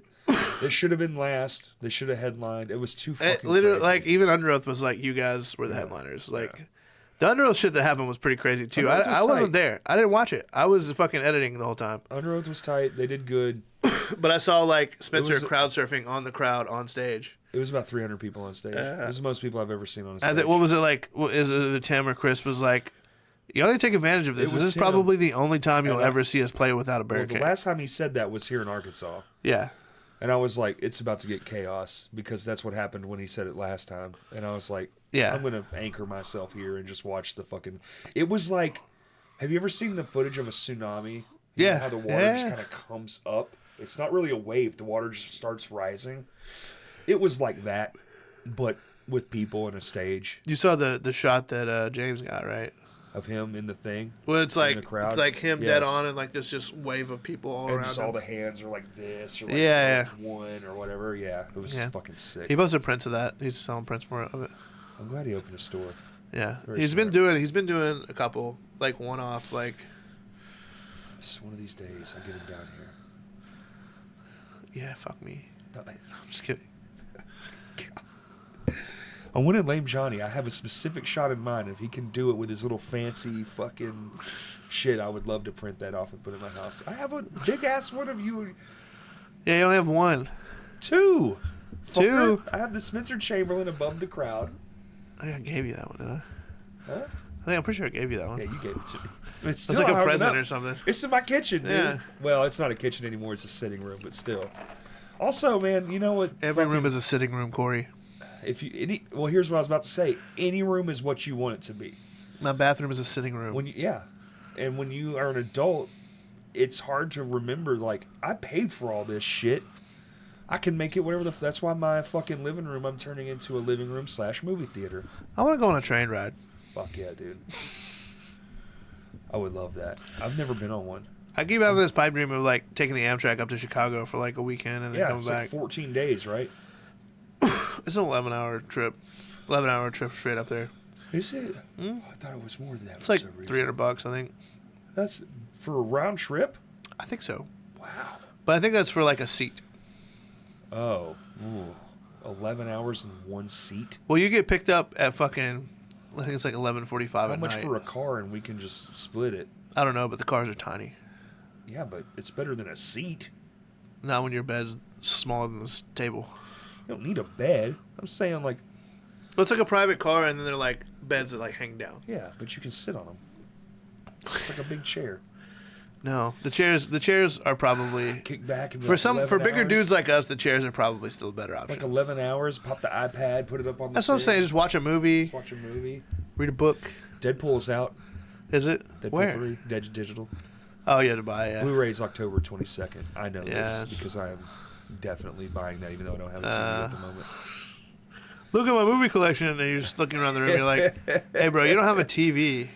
It should have been last. They should have headlined. It was too fucking literally crazy. like even Under Oath was like, you guys were the headliners. Like the Under Oath shit that happened was pretty crazy too. I wasn't there. I didn't watch it. I was fucking editing the whole time. Under Oath was tight. They did good. But I saw like Spencer crowd surfing on the crowd on stage. It was about 300 people on stage. This is the most people I've ever seen on a stage. What was it like? Is it Tim or Chris was like, you ought to take advantage of this. This is probably the only time you'll ever see us play without a barricade. The last time he said that was here in Arkansas. Yeah. And I was like, it's about to get chaos because that's what happened when he said it last time. And I was like, I'm going to anchor myself here and just watch the fucking... It was like, have you ever seen the footage of a tsunami? You know how the water just kind of comes up? It's not really a wave. The water just starts rising. It was like that, but with people in a stage. You saw the shot that James got, right? Of him in the thing. Well, it's like the crowd. It's like him dead on, and like this just wave of people all around. Just him. all the hands are like this, or like one or whatever. Yeah, it was fucking sick. He posted prints of that. He's selling prints of it. I'm glad he opened a store. Yeah, he's been doing a couple like one-off like. Just one of these days, I'll get him down here. Yeah, fuck me. No, I'm just kidding. I wanted Lame Johnny. I have a specific shot in mind. If he can do it with his little fancy fucking shit, I would love to print that off and put it in my house. I have a big ass one of you. Yeah, you only have one. Two. Two. I have the Spencer Chamberlain above the crowd. I think I gave you that one, didn't I? Huh? I'm pretty sure I gave you that one. Yeah, you gave it to me. It's like a present or something. It's in my kitchen, dude. Yeah. Well, it's not a kitchen anymore. It's a sitting room, but still. Also, man, you know what? Every room is a sitting room, Corey. Well, here's what I was about to say. Any room is what you want it to be. My bathroom is a sitting room. And when you are an adult, it's hard to remember. Like, I paid for all this shit. I can make it whatever that's why my fucking living room I'm turning into a living room / movie theater. I want to go on a train ride. Fuck yeah, dude. I would love that. I've never been on one. I keep having this pipe dream of like taking the Amtrak up to Chicago for like a weekend and then coming it's back. like 14 days, right? It's an 11-hour trip. 11-hour trip straight up there. Is it? I thought it was more than that. It's like $300, I think. That's for a round trip? I think so. Wow. But I think that's for like a seat. Oh. Ooh. 11 hours in one seat? Well, you get picked up at fucking, I think it's like 11:45 at night. How much for a car and we can just split it? I don't know, but the cars are tiny. Yeah, but it's better than a seat. Not when your bed's smaller than this table. You don't need a bed. I'm saying like... Well, it's like a private car, and then they're like beds that like hang down. Yeah, but you can sit on them. It's like a big chair. No, the chairs are probably Kick back and for bigger hours. dudes like us. The chairs are probably still a better option. Like 11 hours, pop the iPad, put it up on the That's what I'm saying. Just watch a movie, Just watch a movie. read a book. Deadpool's out. Is it? Deadpool Where? 3, digital. Oh, you had to buy. Yeah. Blu-ray's October 22nd. I know Yes. this because I am definitely buying that, even though I don't have a TV at the moment. Look at my movie collection, and you're just looking around the room. You're like, "Hey, bro, you don't have a TV."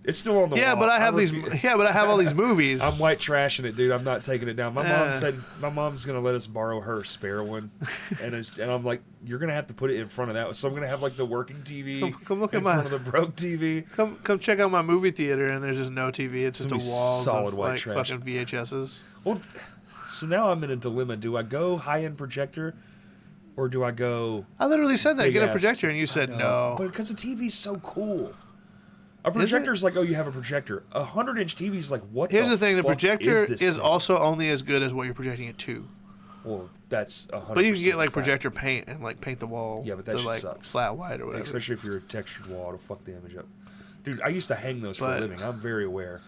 It's still on the Yeah, wall. but I have these. Yeah, but I have all these movies. I'm white trashing it, dude. I'm not taking it down. My mom said my mom's gonna let us borrow her spare one, and I'm like, you're gonna have to put it in front of that. So I'm gonna have like the working TV Come look in at my. front of the broke TV. Come check out my movie theater, and there's just no TV. It's just a It's wall solid of white like trash. fucking VHSs. Well, so now I'm in a dilemma. Do I go high-end projector, or do I go? I literally said that. big Get a ass- projector, and you said I know, no. But because the TV's so cool. A projector's like, oh, you have a projector. A 100-inch TV's like, what? Here's the thing: the fuck projector this is thing? also only as good as what you're projecting it to. Well, that's 100%. But you can get like fact. projector paint and like paint the wall. Yeah, but that to, shit like sucks. flat white or whatever. Especially if you're a textured wall, it'll fuck the image up. Dude, I used to hang those for But- a living. I'm very aware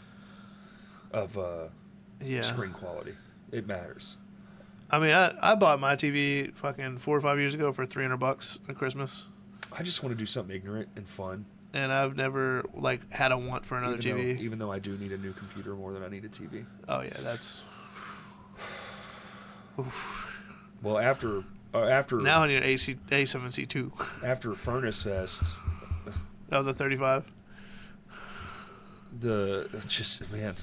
of Yeah. screen quality. It matters. I mean, I bought my TV fucking 4 or 5 years ago for $300 at Christmas, I just want to do something ignorant and fun. and I've never like had a want for another TV. Even though I do need a new computer more than I need a TV. Oh yeah, that's. Oof. Well, after Now I need an A7C2 after Furnace Fest, of the 35. man.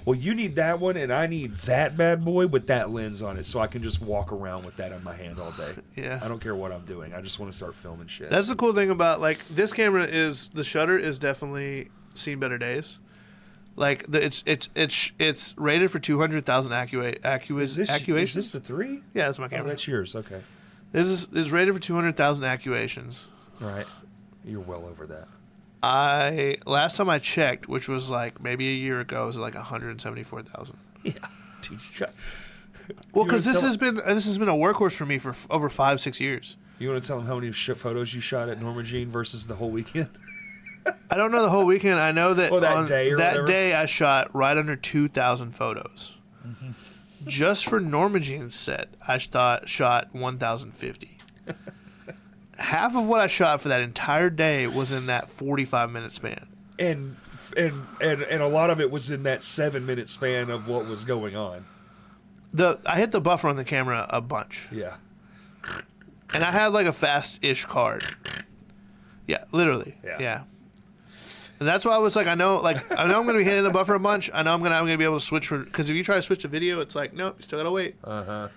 Well, you need that one, and I need that bad boy with that lens on it, so I can just walk around with that in my hand all day. Yeah. I don't care what I'm doing. I just want to start filming shit. That's the cool thing about like this camera is the shutter is definitely seen better days. Like it's rated for 200,000 Is this accuations. the 3? Yeah, that's my Oh, camera. that's yours. Okay. This is rated for 200,000 accuations. All right. You're well over that. Last time I checked, which was like maybe a year ago, it was like 174,000. Yeah, dude. Well, because this has been a workhorse for me for over 5-6 years. You want to tell them how many photos you shot at Norma Jean versus the whole weekend? I don't know the whole weekend. I know that Or that on day or that whatever. day I shot right under 2,000 photos. Mm-hmm. Just for Norma Jean's set, I shot 1,050. Half of what I shot for that entire day was in that 45-minute span. And a lot of it was in that 7-minute span of what was going on. I hit the buffer on the camera a bunch. Yeah. And I had like a fast-ish card. Yeah, literally. Yeah. And that's why I was like, I know I'm going to be hitting the buffer a bunch. I know I'm going to be able to switch because if you try to switch to video, it's like, nope, you still got to wait. Uh-huh.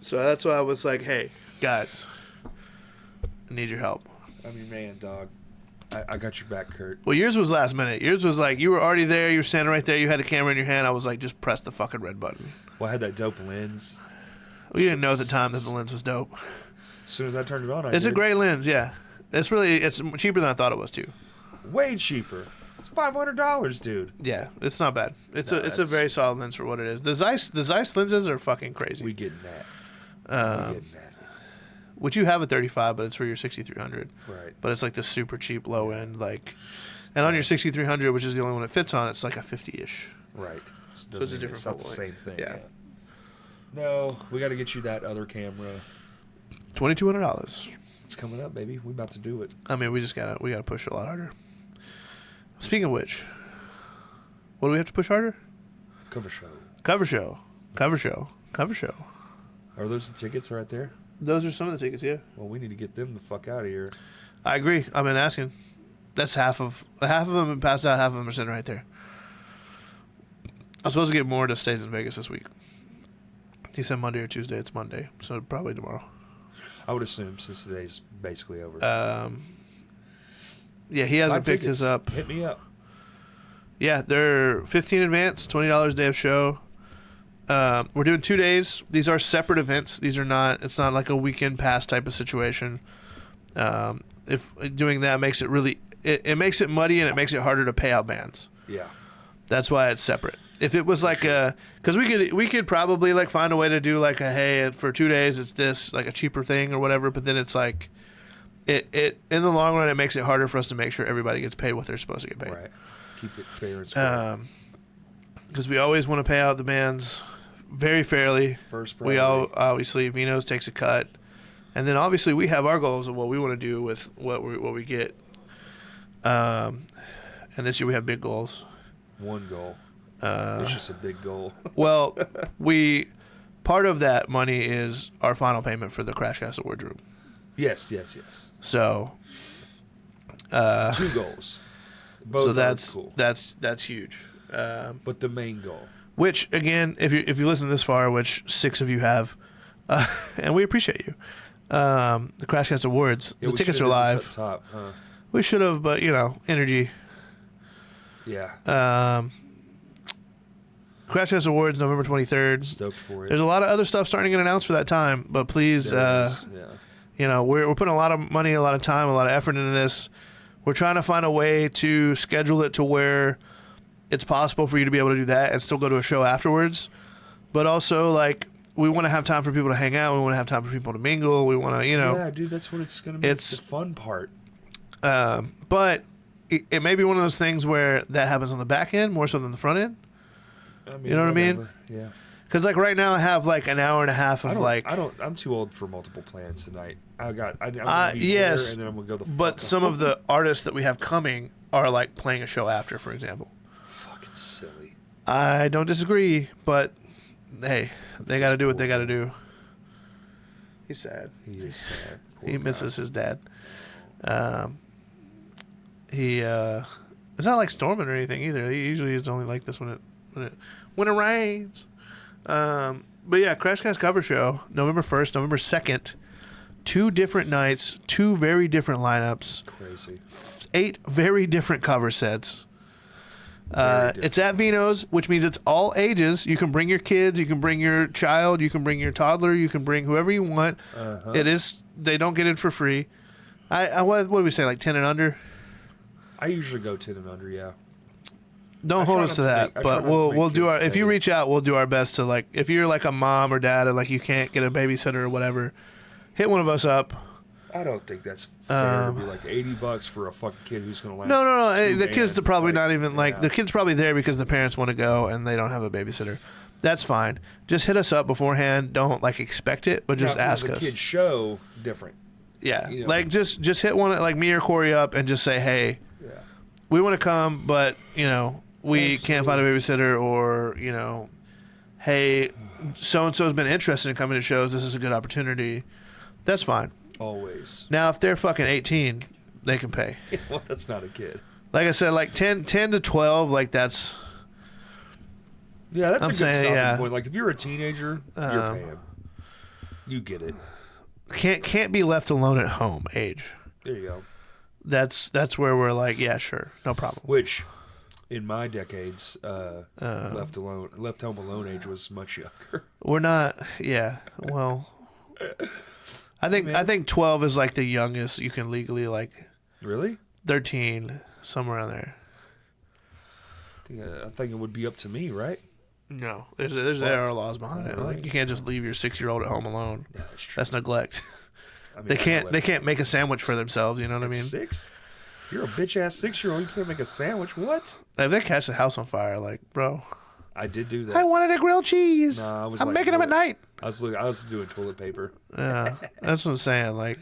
So that's why I was like, hey, guys, I need your help. I mean, man, dog. I got your back, Kurt. Well, yours was last minute. Yours was like, you were already there. You were standing right there. You had a camera in your hand. I was like, just press the fucking red button. Well, I had that dope lens. We didn't know at the time that the lens was dope. As soon as I turned it on, It's a great lens, yeah. It's cheaper than I thought it was too. Way cheaper. It's $500, dude. Yeah, it's not bad. It's a very solid lens for what it is. The Zeiss lenses are fucking crazy. We getting that. We getting that. Which you have a 35, but it's for your 6300. Right. But it's like the super cheap low end, like, and on your 6300, which is the only one it fits on, it's like a 50-ish. Right. So it's a different It's not the focal same length. thing. Yeah. No, we got to get you that other camera. $2,200. It's coming up, baby. We about to do it. I mean, we gotta push a lot harder. Speaking of which, what do we have to push harder? Cover show. Cover show. Are those the tickets right there? Those are some of the tickets, yeah. Well, we need to get them the fuck out of here. I agree. I've been asking. That's half of them have been passed out. Half of them are sitting right there. I'm supposed to get more to stays in Vegas this week. He said Monday or Tuesday. It's Monday, so probably tomorrow. I would assume since today's basically over. Yeah, he hasn't picked tickets. his up. Hit me up. Yeah, they're $15 advance, $20 day of show. We're doing 2 days. These are separate events. These are not. It's not like a weekend pass type of situation. If doing that makes it really, it makes it muddy and it makes it harder to pay out bands. Yeah. That's why it's separate. If it was like because we could probably like find a way to do like a hey for 2 days it's this like a cheaper thing or whatever. But then it's like it in the long run it makes it harder for us to make sure everybody gets paid what they're supposed to get paid. Right. Keep it fair and square. Because we always want to pay out the bands very fairly. First we priority. obviously Vino's takes a cut, and then obviously we have our goals of what we want to do with what we get. And this year we have big goals. One goal. It's just a big goal. Well, part of that money is our final payment for the Crash Cast Awards room. Yes. So, 2 goals. Both so that's cool. that's huge. But the main goal. Which again, if you listen this far, which 6 of you have, and we appreciate you. The Crash Cast Awards. Yeah, the tickets are up live. top, huh? We should have, but energy. Yeah. Crash Cast Awards, November 23rd. Stoked for it. There's a lot of other stuff starting to get announced for that time, but please, Yeah. we're putting a lot of money, a lot of time, a lot of effort into this. We're trying to find a way to schedule it to where it's possible for you to be able to do that and still go to a show afterwards. But also, like, we want to have time for people to hang out. We want to have time for people to mingle. We want to, Yeah, dude, that's what it's going to be. It's the fun part. But it may be one of those things where that happens on the back end more so than the front end. I mean, you know what I mean? Yeah. Because like right now I have like an hour and a half of I'm too old for multiple plans tonight. I'm gonna be yes, there and then I'm gonna go the fuck but up. some of the artists that we have coming are like playing a show after, for example. Fucking silly. I don't disagree, but hey, they got to do what they got to do. He's sad. He is sad. He misses his dad. It's not like storming or anything either. He usually is only like this when it rains. But yeah, Crash Cast cover show, November 1st, November 2nd. 2 different nights, 2 very different lineups. Crazy. 8 very different cover sets. It's at Vino's, which means it's all ages. You can bring your kids, you can bring your child, you can bring your toddler, you can bring whoever you want. They don't get it for free. What do we say, like 10 and under? I usually go 10 and under, yeah. Don't hold us to that, but we'll do our. If you reach out, we'll do our best to like. If you're like a mom or dad and like you can't get a babysitter or whatever, hit one of us up. I don't think that's fair to be like $80 for a fucking kid who's gonna last. No. The kids are probably not even like the kid's probably there because the parents want to go and they don't have a babysitter. That's fine. Just hit us up beforehand. Don't like expect it, but just ask us. The kid show different. Yeah, like just hit one like me or Corey up and just say, hey, we want to come, but we can't find a babysitter, or hey, so and so's been interested in coming to shows. This is a good opportunity. That's fine. Always. Now, if they're fucking 18, they can pay. Well, that's not a kid. Like I said, like 10 to 12, like that's. Yeah, that's a good stopping point. Yeah. Like if you're a teenager, you're paying. You get it. Can't be left alone at home age. There you go. That's where we're like, yeah, sure, no problem. Which, in my decades, left home alone age was much younger. We're not. Yeah. Well, I think 12 is like the youngest you can legally like. Really? 13, somewhere around there. I think it would be up to me, right? No, there are laws behind it. Like you can't just leave your 6-year-old at home alone. Yeah, that's true. That's neglect. I mean, they can't make a sandwich for themselves. You know what I mean? 6? You're a bitch ass 6-year-old. You can't make a sandwich. What? If they catch the house on fire, like, bro. I did do that. I wanted a grilled cheese. Nah, I'm making them at night. I was doing toilet paper. Yeah, that's what I'm saying. Like,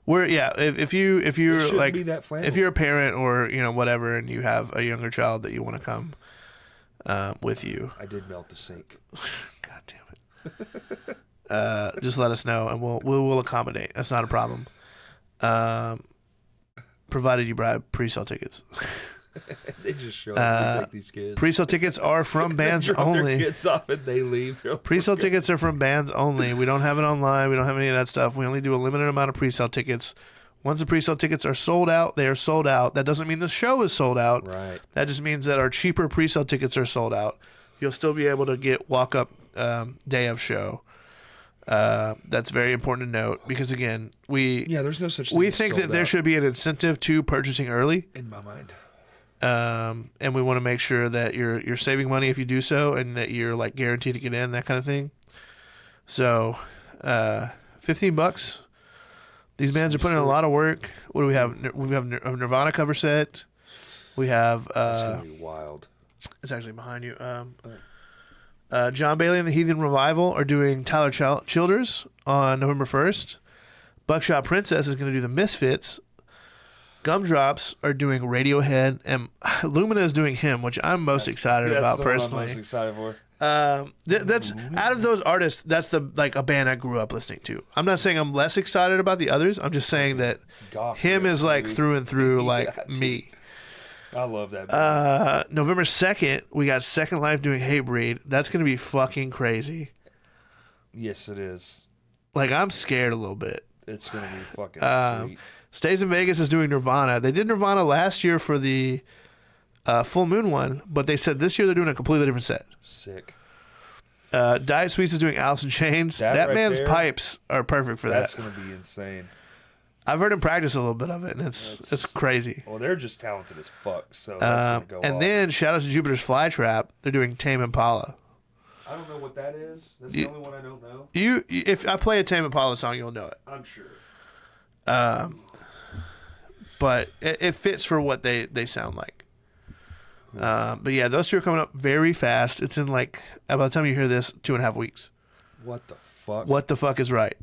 if you're like if you're a parent or whatever, and you have a younger child that you want to come with you, I did melt the sink. God damn it. Just let us know and we'll accommodate. That's not a problem. Provided you bribe pre-sale tickets. They just show up. They take these kids. Pre-sale tickets are from bands drop only. Their kids off and they leave. Pre-sale tickets are from bands only. We don't have it online. We don't have any of that stuff. We only do a limited amount of pre-sale tickets. Once the pre-sale tickets are sold out, they are sold out. That doesn't mean the show is sold out. Right. That just means that our cheaper pre-sale tickets are sold out. You'll still be able to get walk-up day of show. That's very important to note because, again, there's no such thing. We think that there should be an incentive to purchasing early. In my mind. And we want to make sure that you're saving money if you do so, and that you're like guaranteed to get in, that kind of thing. So, $15. These bands are putting in a lot of work. What do we have? We have a Nirvana cover set. We have. That's gonna be wild. It's actually behind you. John Bailey and the Heathen Revival are doing Tyler Childers on November 1st. Buckshot Princess is going to do the Misfits. Gumdrops are doing Radiohead, and Lumina is doing Him, which I'm most excited about personally. I'm most excited for. That's out of those artists. That's a band I grew up listening to. I'm not saying I'm less excited about the others. I'm just saying that Him is like through and through like me. I love that band. November 2nd, we got Second Life doing Hatebreed. That's gonna be fucking crazy. Yes, it is. Like, I'm scared a little bit. It's gonna be fucking sweet. Stays in Vegas is doing Nirvana. They did Nirvana last year for the Full Moon one, but they said this year they're doing a completely different set. Sick. Diet Sweets is doing Alice in Chains. That right man's there, pipes are perfect for that's that. That's gonna be insane. I've heard him practice a little bit of it, and it's crazy. Well, they're just talented as fuck, so that's gonna go and off. then shout out to Jupiter's Flytrap. They're doing Tame Impala. I don't know what that is. That's the only one I don't know. If I play a Tame Impala song, you'll know it. I'm sure. But it fits for what they sound like. But yeah, those two are coming up very fast. It's in by the time you hear this, 2.5 weeks. What the fuck? What the fuck is right?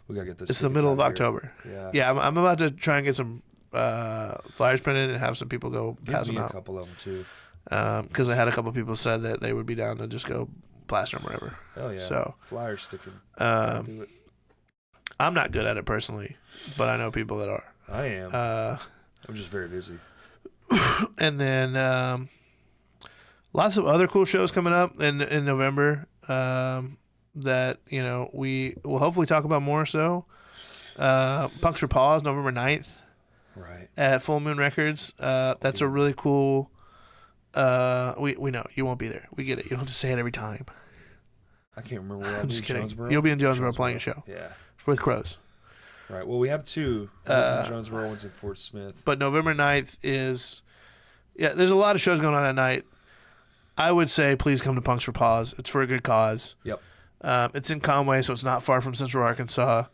We gotta get this. It's the middle of October. Yeah. Yeah, I'm about to try and get some flyers printed and have some people go pass them out. A couple of them too. Because I had a couple of people said that they would be down to just go plaster them wherever. Oh yeah. So flyer sticking. Do it. I'm not good at it personally, but I know people that are. I am. I'm just very busy. And then lots of other cool shows coming up in November that we will hopefully talk about more. So Punks for Paws, November 9th. Right. At Full Moon Records. That's a really cool. We know you won't be there. We get it. You don't have to say it every time. I can't remember where I'm just kidding. Jonesboro? You'll be in Jonesboro playing a show. Yeah. With Crows. Right. Well, we have two. One's in Jonesboro, one's in Fort Smith. But November 9th is... Yeah, there's a lot of shows going on that night. I would say please come to Punks for Paws. It's for a good cause. Yep. It's in Conway, so it's not far from Central Arkansas.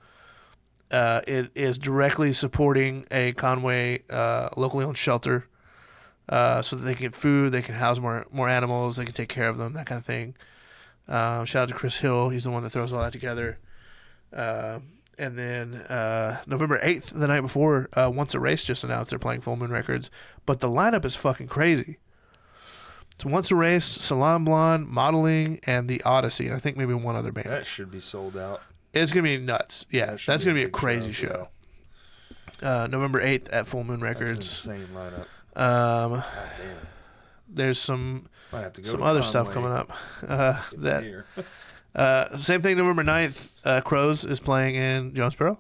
It is directly supporting a Conway locally owned shelter so that they can get food, they can house more animals, they can take care of them, that kind of thing. Shout out to Chris Hill. He's the one that throws all that together. And then November 8th, the night before, Once Erased just announced they're playing Full Moon Records. But the lineup is fucking crazy. It's Once Erased, Salon Blonde, Modeling, and The Odyssey. And I think maybe one other band. That should be sold out. It's going to be nuts. Yeah, that's going to be a crazy show. November 8th at Full Moon Records. That's an insane lineup. God damn. There's some other stuff coming up. Same thing, November 9th, Crows is playing in Jonesboro.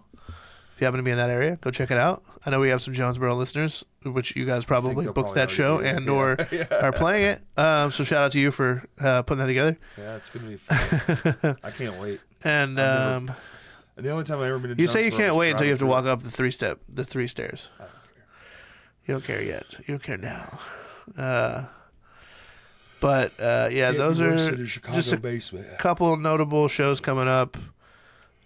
If you happen to be in that area, go check it out. I know we have some Jonesboro listeners, which you guys probably booked that show or are playing it. So shout out to you for putting that together. Yeah, it's going to be fun. I can't wait. And the only time I've ever been to you say you can't wait until you have to walk up the three stairs. I don't care. You don't care yet. You don't care now. But those are just a couple of notable shows coming up.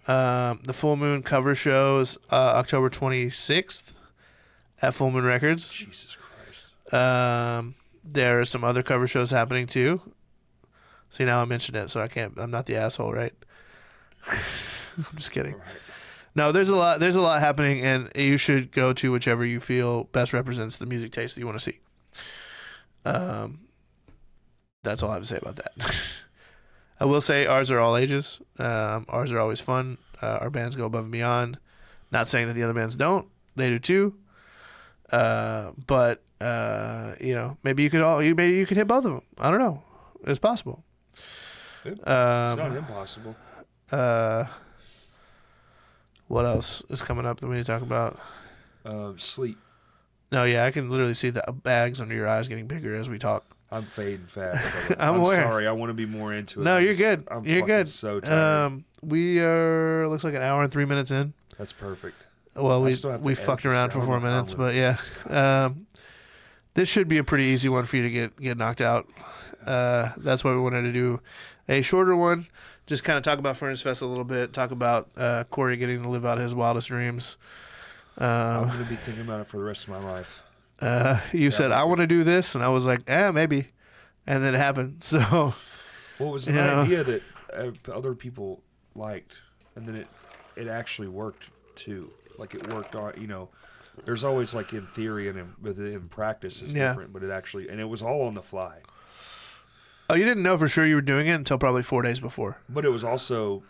The Full Moon cover shows October 26th at Full Moon Records. Jesus Christ. There are some other cover shows happening too. See, now I mentioned it, so I'm not the asshole, right? I'm just kidding. Right. No, there's a lot happening, and you should go to whichever you feel best represents the music taste that you want to see. That's all I have to say about that. I will say ours are all ages. Ours are always fun. Our bands go above and beyond. Not saying that the other bands don't. They do too. But maybe you could hit both of them. I don't know. It's possible. It's not impossible. What else is coming up that we need to talk about? Sleep. No, yeah, I can literally see the bags under your eyes getting bigger as we talk. I'm fading fast. I'm aware. Sorry. I want to be more into it. No, you're good. You're good. So tired. We are looks like an hour and 3 minutes in. That's perfect. Well, we fucked around for 4 minutes, but yeah. This should be a pretty easy one for you to get knocked out. That's why we wanted to do a shorter one. Just kind of talk about Furnace Fest a little bit. Talk about Corey getting to live out his wildest dreams. I'm going to be thinking about it for the rest of my life. You said, I want to do this. And I was like, maybe. And then it happened. So, well, it was an idea that other people liked. And then it actually worked too. Like it worked on, there's always like in theory and in practice it's different, but and it was all on the fly. Oh, you didn't know for sure you were doing it until probably 4 days before. But it was also,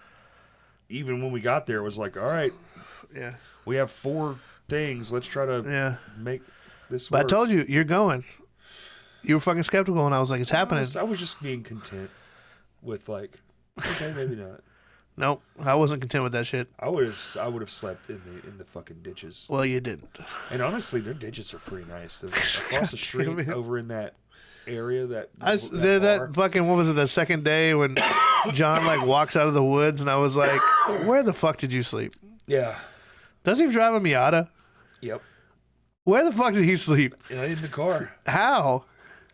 even when we got there, it was like, all right, we have 4 things. Let's try to make this work. But I told you, you're going. You were fucking skeptical, and I was like, it's happening. I was just being content with like, okay, maybe not. Nope, I wasn't content with that shit. I would have slept in the fucking ditches. Well, you didn't. And honestly, their ditches are pretty nice. Across the street over in that area that fucking, what was it, the second day when John like walks out of the woods and I was like, where the fuck did you sleep? Yeah. Does he drive a Miata? Yep. Where the fuck did he sleep? In the car. How?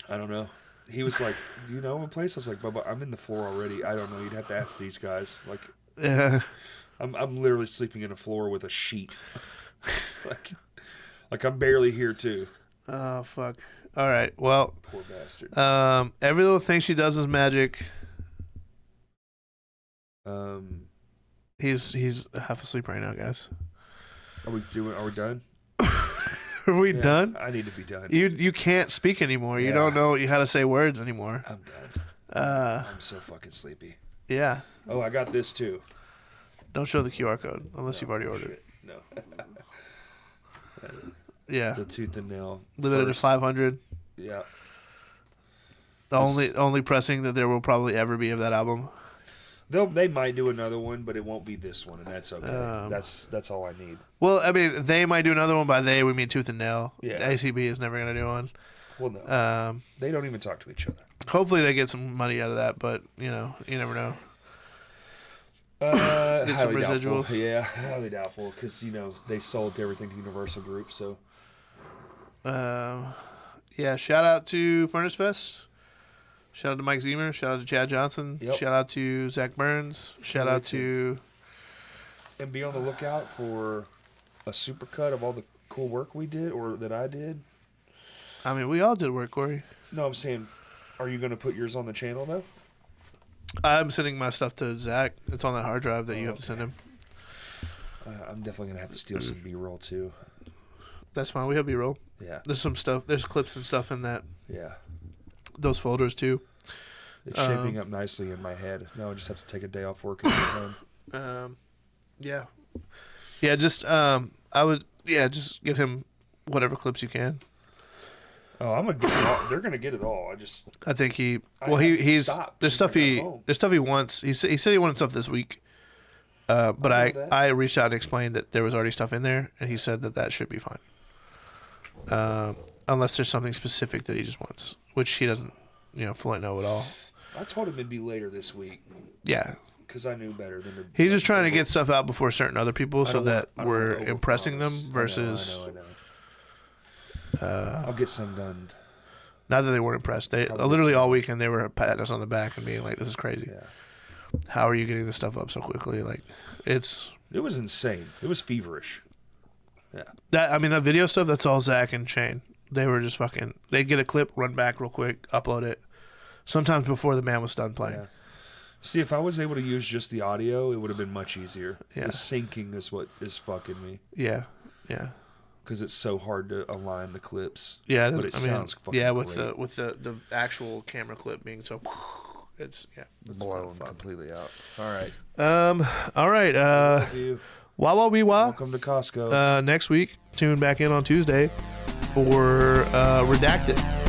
I don't know. He was like, do you know of a place? I was like, Bubba, I'm in the floor already. I don't know. You'd have to ask these guys. Like, I'm literally sleeping in a floor with a sheet. like I'm barely here too. Oh, fuck. All right. Well, poor bastard. Every little thing she does is magic. He's half asleep right now, guys. Are we done? Are we done? I need to be done. You can't speak anymore. You don't know how to say words anymore. I'm done. I'm so fucking sleepy. Yeah. Oh, I got this too. Don't show the QR code unless you've already ordered it. No. Yeah. The tooth and nail. Limited to 500. Yeah. The only pressing that there will probably ever be of that album. They might do another one, but it won't be this one, and that's okay. That's all I need. Well, I mean, they might do another one. By they, we mean Tooth and Nail. Yeah. ACB is never going to do one. Well, no. They don't even talk to each other. Hopefully they get some money out of that, but, you never know. Get some residuals. Doubtful. Yeah, highly doubtful, because, they sold everything to Universal Group, so. Yeah, shout out to Furnace Fest. Shout out to Mike Zemer. Shout out to Chad Johnson. Yep. Shout out to Zach Burns. Shout out to... And be on the lookout for a supercut of all the cool work we did, or that I did. I mean, we all did work, Corey. No, I'm saying, are you going to put yours on the channel, though? I'm sending my stuff to Zach. It's on that hard drive that you have to send him. I'm definitely going to have to steal some B-roll, too. That's fine. We have B-roll. Yeah. There's some stuff. There's clips and stuff in that. Yeah. Those folders, too. It's shaping up nicely in my head. Now I just have to take a day off work and get home. Yeah. Yeah, just, just get him whatever clips you can. Oh, I'm gonna get it all. They're gonna get it all. I think there's stuff he wants. He said he wanted stuff this week. But I reached out and explained that there was already stuff in there, and he said that should be fine. Unless there's something specific that he just wants, which he doesn't, fully know at all. I told him it'd be later this week. Yeah. Because I knew better than to. He's just trying to get stuff out before certain other people so that we're impressing them versus. I know. I'll get some done. Not that they weren't impressed. They literally all weekend they were patting us on the back and being like, "This is crazy. Yeah. How are you getting this stuff up so quickly?" Like, it was insane. It was feverish. Yeah. That video stuff. That's all Zach and Shane. They were just fucking. They'd get a clip, run back real quick, upload it. Sometimes before the man was done playing. Yeah. See, if I was able to use just the audio, it would have been much easier. Yeah. The syncing is what is fucking me. Yeah. Yeah. Because it's so hard to align the clips. Yeah, but it sounds fucking great. with the actual camera clip being so, it's blown completely out. All right. All right. Wah wah wee wah. Welcome to Costco. Next week, tune back in on Tuesday. for Redacted.